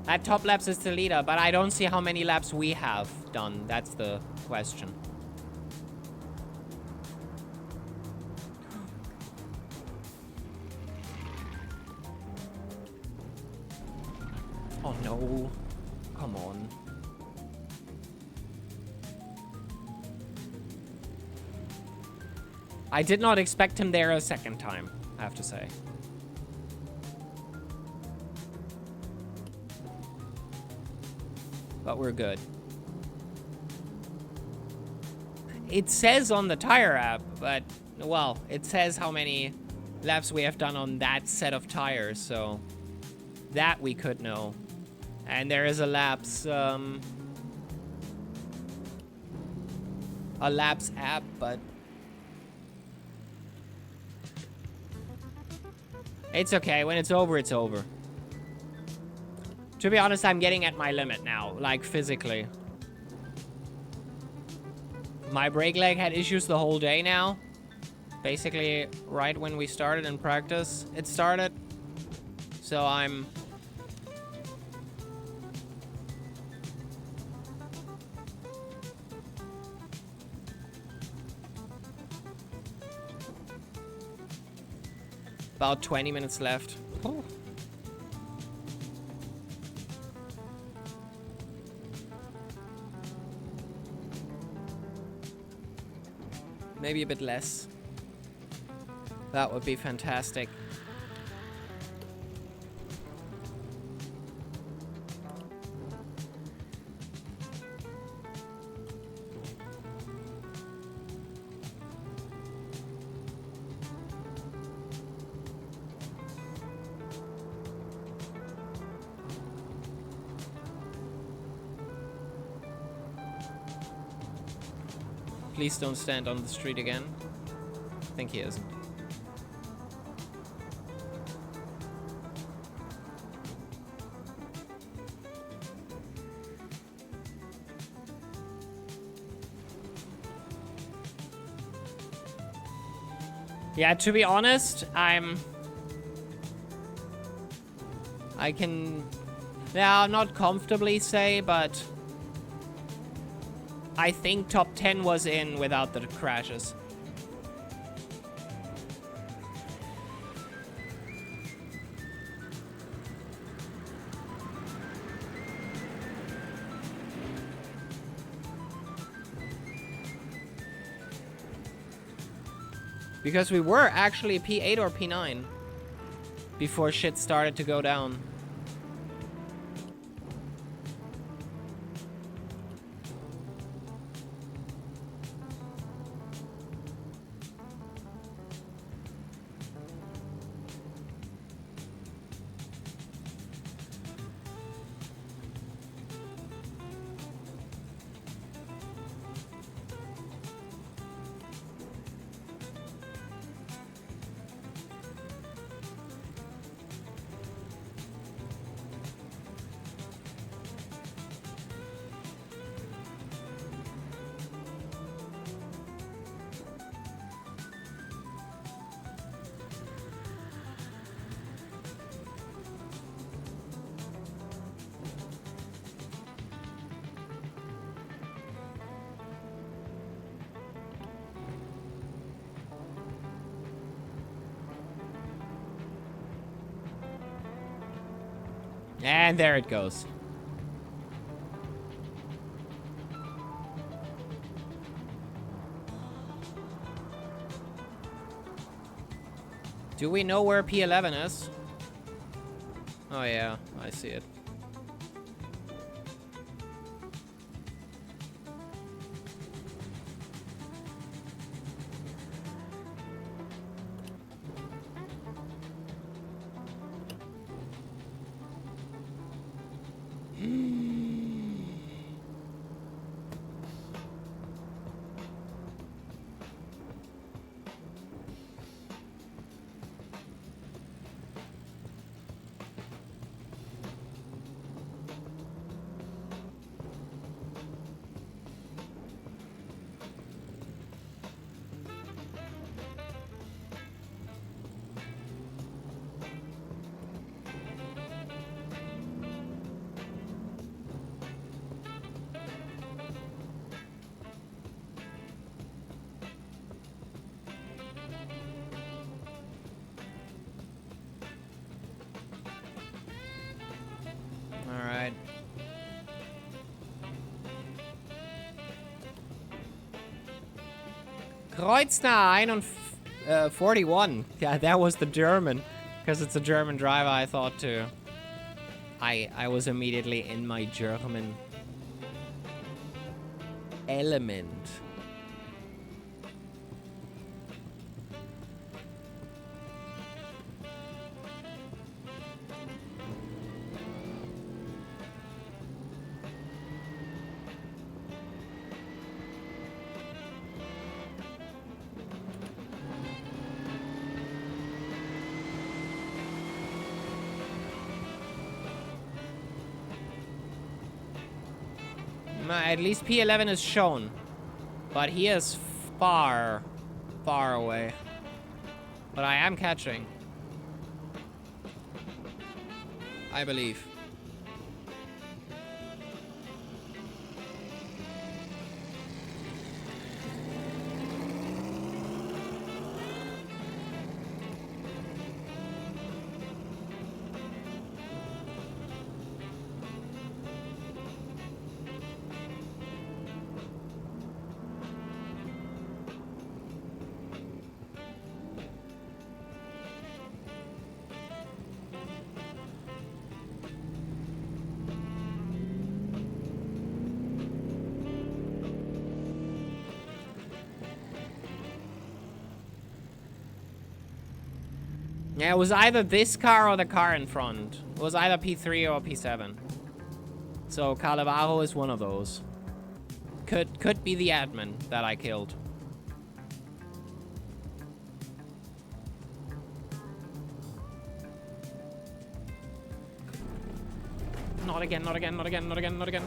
At top laps is the leader, but I don't see how many laps we have done. That's the question. Oh no. Come on. I did not expect him there a second time, I have to say. But we're good. It says on the tire app, but, well, it says how many laps we have done on that set of tires, so that we could know. And there is a laps app, but it's okay. When it's over, it's over. To be honest, I'm getting at my limit now, like physically. My brake leg had issues the whole day now. Basically, right when we started in practice, it started. So I'm... about 20 minutes left. Oh. Maybe a bit less. That would be fantastic. Please don't stand on the street again. I think he isn't. Yeah, to be honest, I can now not comfortably say, but I think top 10 was in without the crashes. Because we were actually P8 or P9 before shit started to go down. And there it goes. Do we know where P11 is? Oh yeah, I see it. Alright. Kreuznach 41. Yeah, that was the German. Because it's a German driver, I thought too. I was immediately in my German element. At least P11 is shown. But he is far, far away. But I am catching. I believe. Yeah, it was either this car or the car in front. It was either P3 or P7. So Carlevaro is one of those. Could be the admin that I killed. Not again, not again, not again, not again, not again.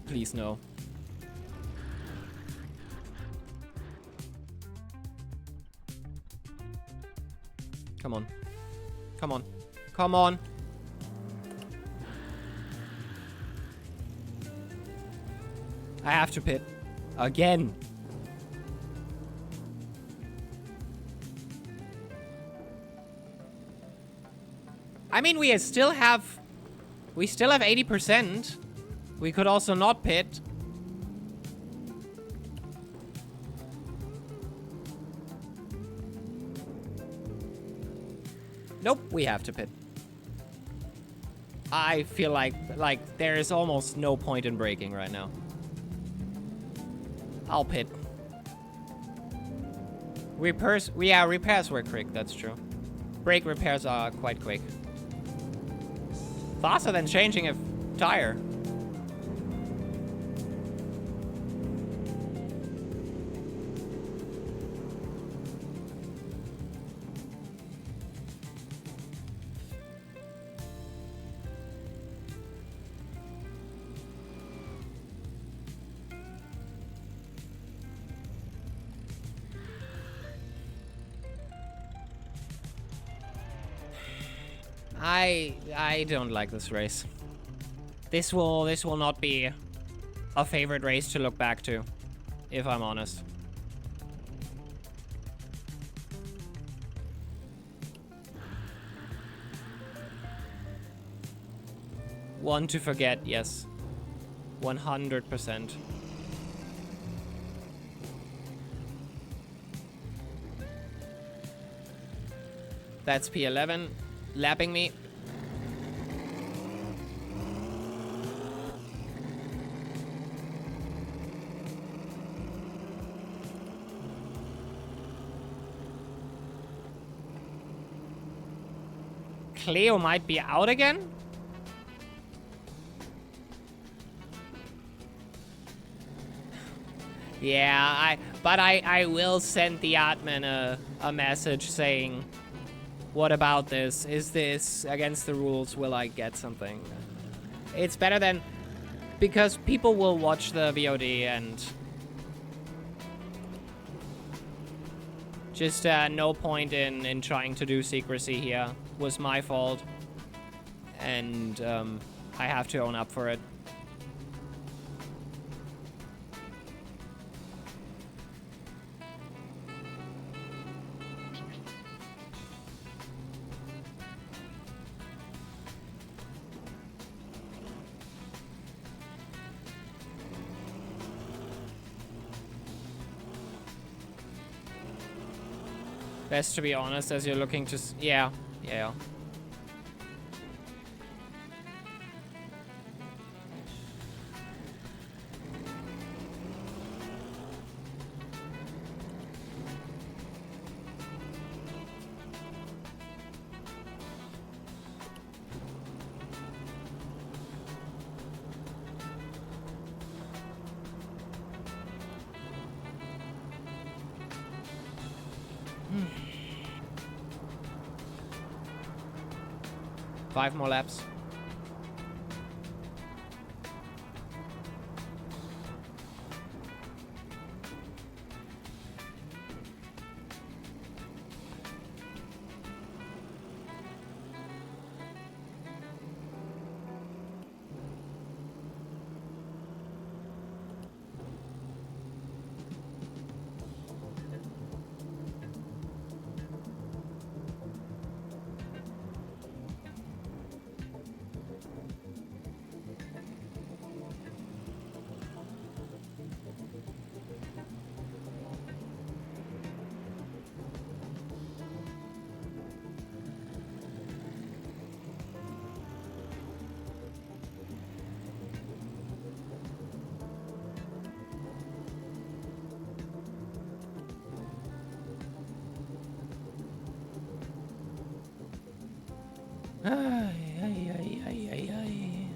Please no. Come on. Come on. Come on. I have to pit. Again. I mean, we still have 80%. We could also not pit. Nope, we have to pit. I feel like there is almost no point in braking right now. I'll pit. Repairs were quick, that's true. Brake repairs are quite quick. Faster than changing a tire. I don't like this race. This will not be a favorite race to look back to, if I'm honest. One to forget, yes. 100%. That's P11, lapping me. Cleo might be out again? Yeah, I will send the admin a message saying, what about this? Is this against the rules? Will I get something? It's better than, because people will watch the VOD and just no point in trying to do secrecy here. Was my fault, and I have to own up for it. Best to be honest, as you're looking to... Yeah. Five more laps. Ay, ay, ay, ay, ay, ay.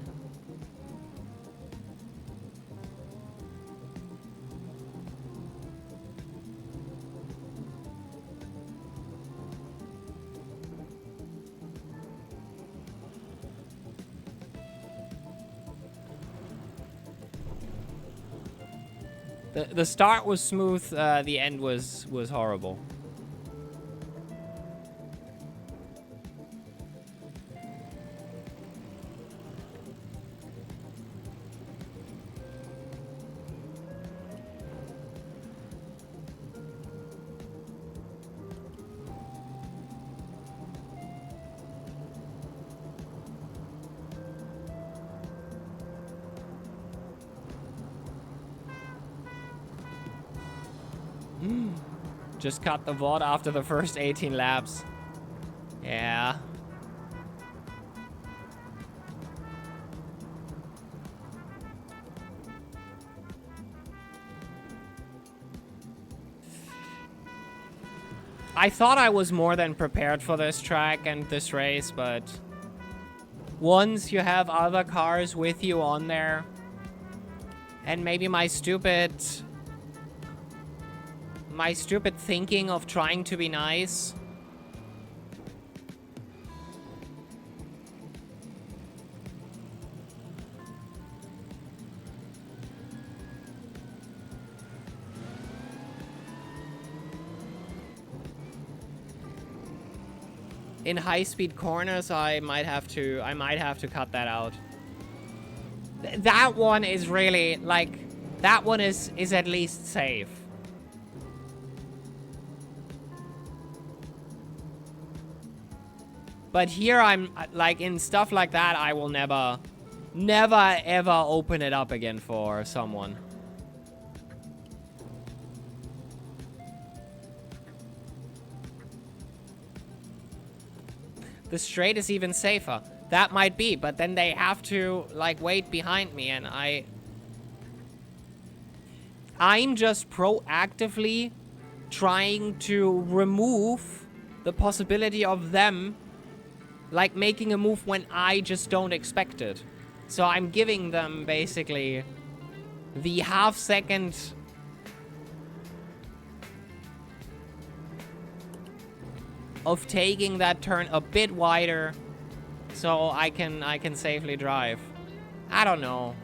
The start was smooth, the end was horrible. Just cut the VOD after the first 18 laps. Yeah. I thought I was more than prepared for this track and this race, but once you have other cars with you on there, and maybe my stupid thinking of trying to be nice. In high-speed corners, I might have to cut that out. That one is really, like, that one is at least safe. But here I'm, like, in stuff like that, I will never ever open it up again for someone. The straight is even safer. That might be, but then they have to, like, wait behind me, and I'm just proactively trying to remove the possibility of them, like, making a move when I just don't expect it. So I'm giving them, basically, the half-second of taking that turn a bit wider so I can safely drive. I don't know.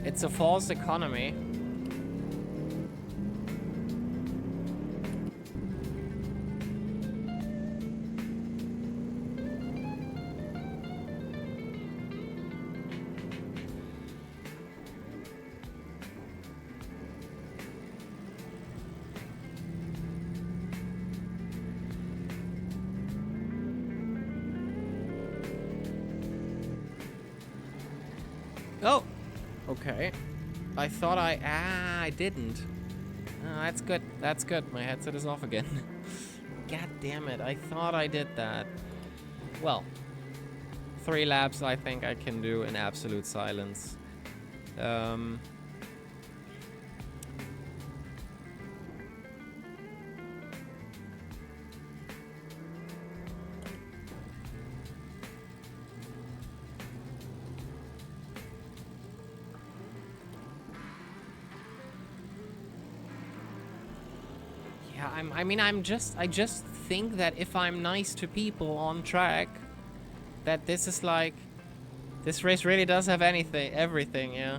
It's a false economy. Oh, okay. I thought I didn't. Oh, that's good. That's good. My headset is off again. God damn it. I thought I did that. Well, 3 laps I think I can do in absolute silence. I just think that if I'm nice to people on track, that this is like, this race really does have everything, yeah.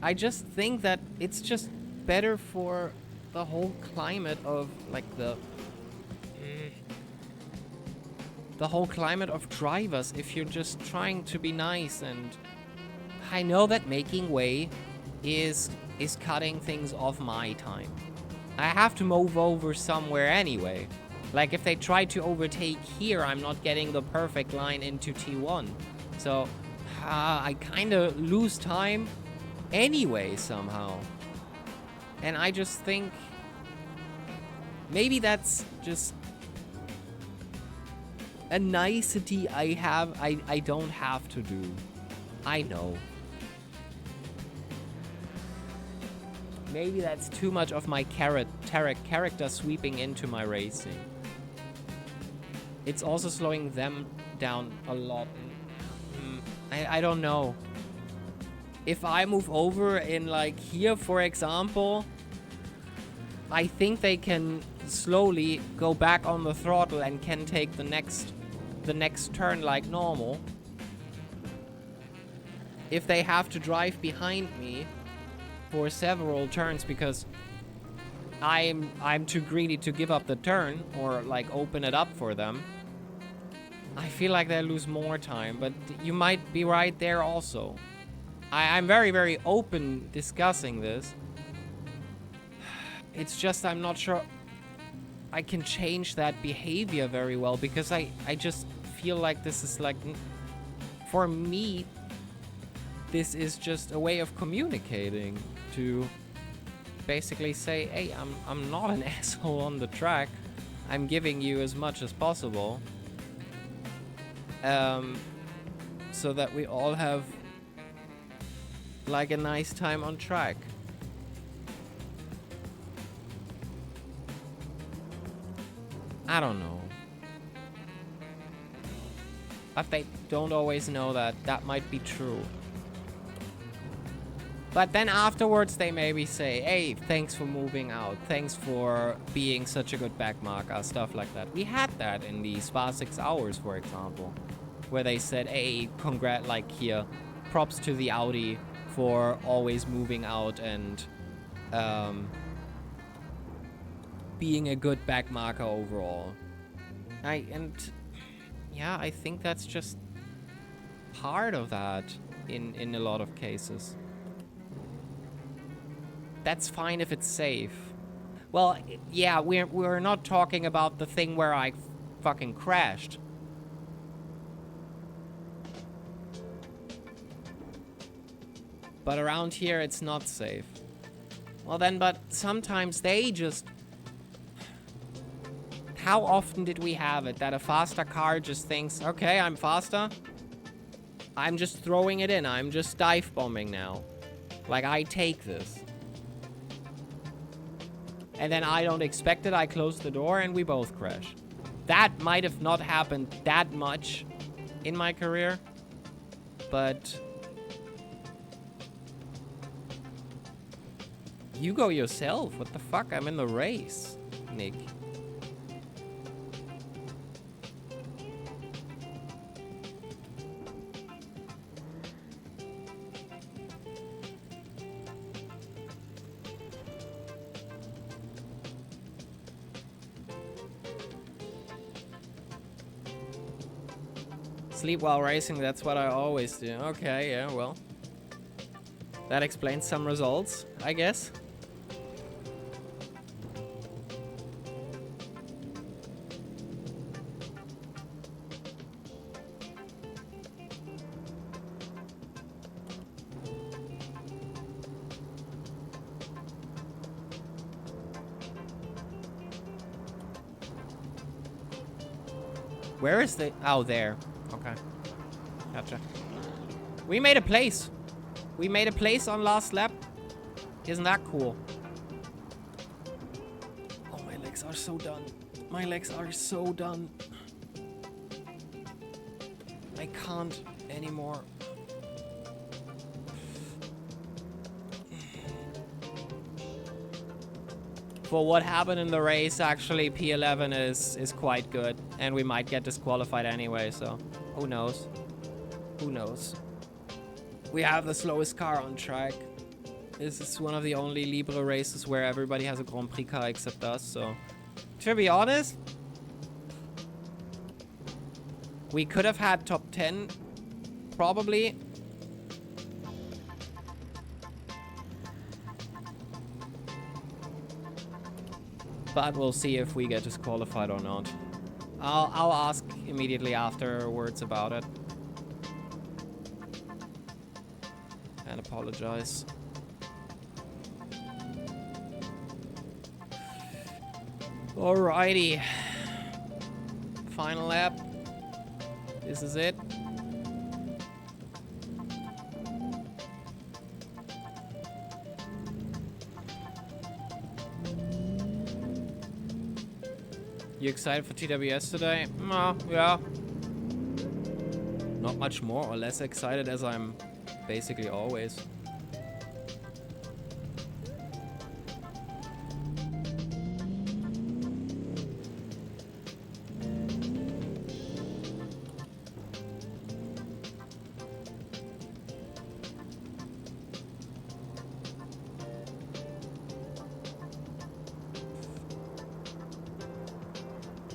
I just think that it's just better for the whole climate of, like, the whole climate of drivers if you're just trying to be nice. And I know that making way is cutting things off my time. I have to move over somewhere anyway. Like, if they try to overtake here, I'm not getting the perfect line into T1. So, I kind of lose time anyway, somehow. And I just think maybe that's just a nicety I don't have to do. I know. Maybe that's too much of my character sweeping into my racing. It's also slowing them down a lot. I don't know. If I move over in like here, for example, I think they can slowly go back on the throttle and can take the next turn like normal. If they have to drive behind me for several turns because I'm too greedy to give up the turn or like open it up for them, I feel like they lose more time, but you might be right there also. I'm very, very open discussing this. It's just I'm not sure I can change that behavior very well because I just feel like this is like, for me, this is just a way of communicating to basically say, hey, I'm not an asshole on the track. I'm giving you as much as possible. So that we all have like a nice time on track. I don't know. But they don't always know that. That might be true. But then afterwards they maybe say, hey, thanks for moving out. Thanks for being such a good backmarker, stuff like that. We had that in the Spa 6 hours, for example, where they said, hey, like here, props to the Audi for always moving out and being a good backmarker overall. I think that's just part of that in a lot of cases. That's fine if it's safe. Well, yeah, we're not talking about the thing where I fucking crashed. But around here, it's not safe. Well then, but sometimes they just... How often did we have it that a faster car just thinks, okay, I'm faster. I'm just throwing it in. I'm just dive bombing now. Like, I take this. And then I don't expect it. I close the door and we both crash. That might have not happened that much in my career. But... You go yourself. What the fuck? I'm in the race, Nick. Sleep while racing, that's what I always do. Okay, yeah, well. That explains some results, I guess. Where is the... Oh, there. Okay. Gotcha. We made a place. We made a place on last lap. Isn't that cool? Oh, my legs are so done. My legs are so done. I can't anymore. For what happened in the race, actually, P11 is quite good. And we might get disqualified anyway, so who knows? Who knows? We have the slowest car on track. This is one of the only Libre races where everybody has a Grand Prix car except us, so... To be honest, we could have had top 10, probably. But we'll see if we get disqualified or not. I'll ask immediately afterwards about it. And apologize. Alrighty. Final lap. This is it. You excited for TWS today? Yeah. Not much more or less excited as I'm basically always.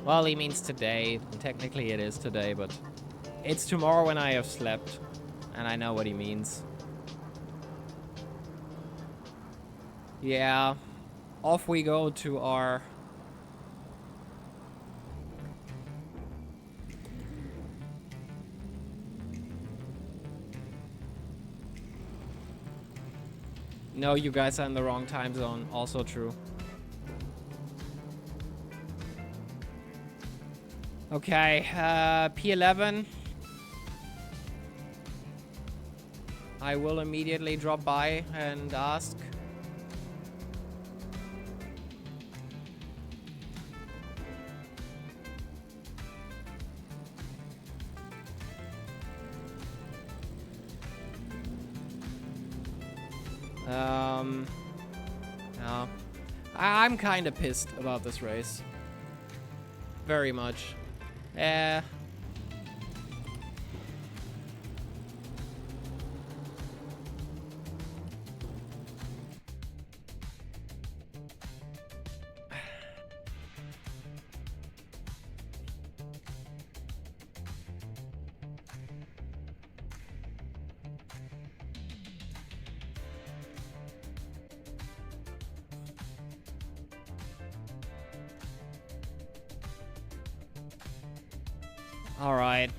Well, he means today. Technically it is today, but it's tomorrow when I have slept. And I know what he means. Yeah. Off we go to our... No, you guys are in the wrong time zone. Also true. Okay, P11. I will immediately drop by and ask. Yeah. I'm kind of pissed about this race. Very much. All right.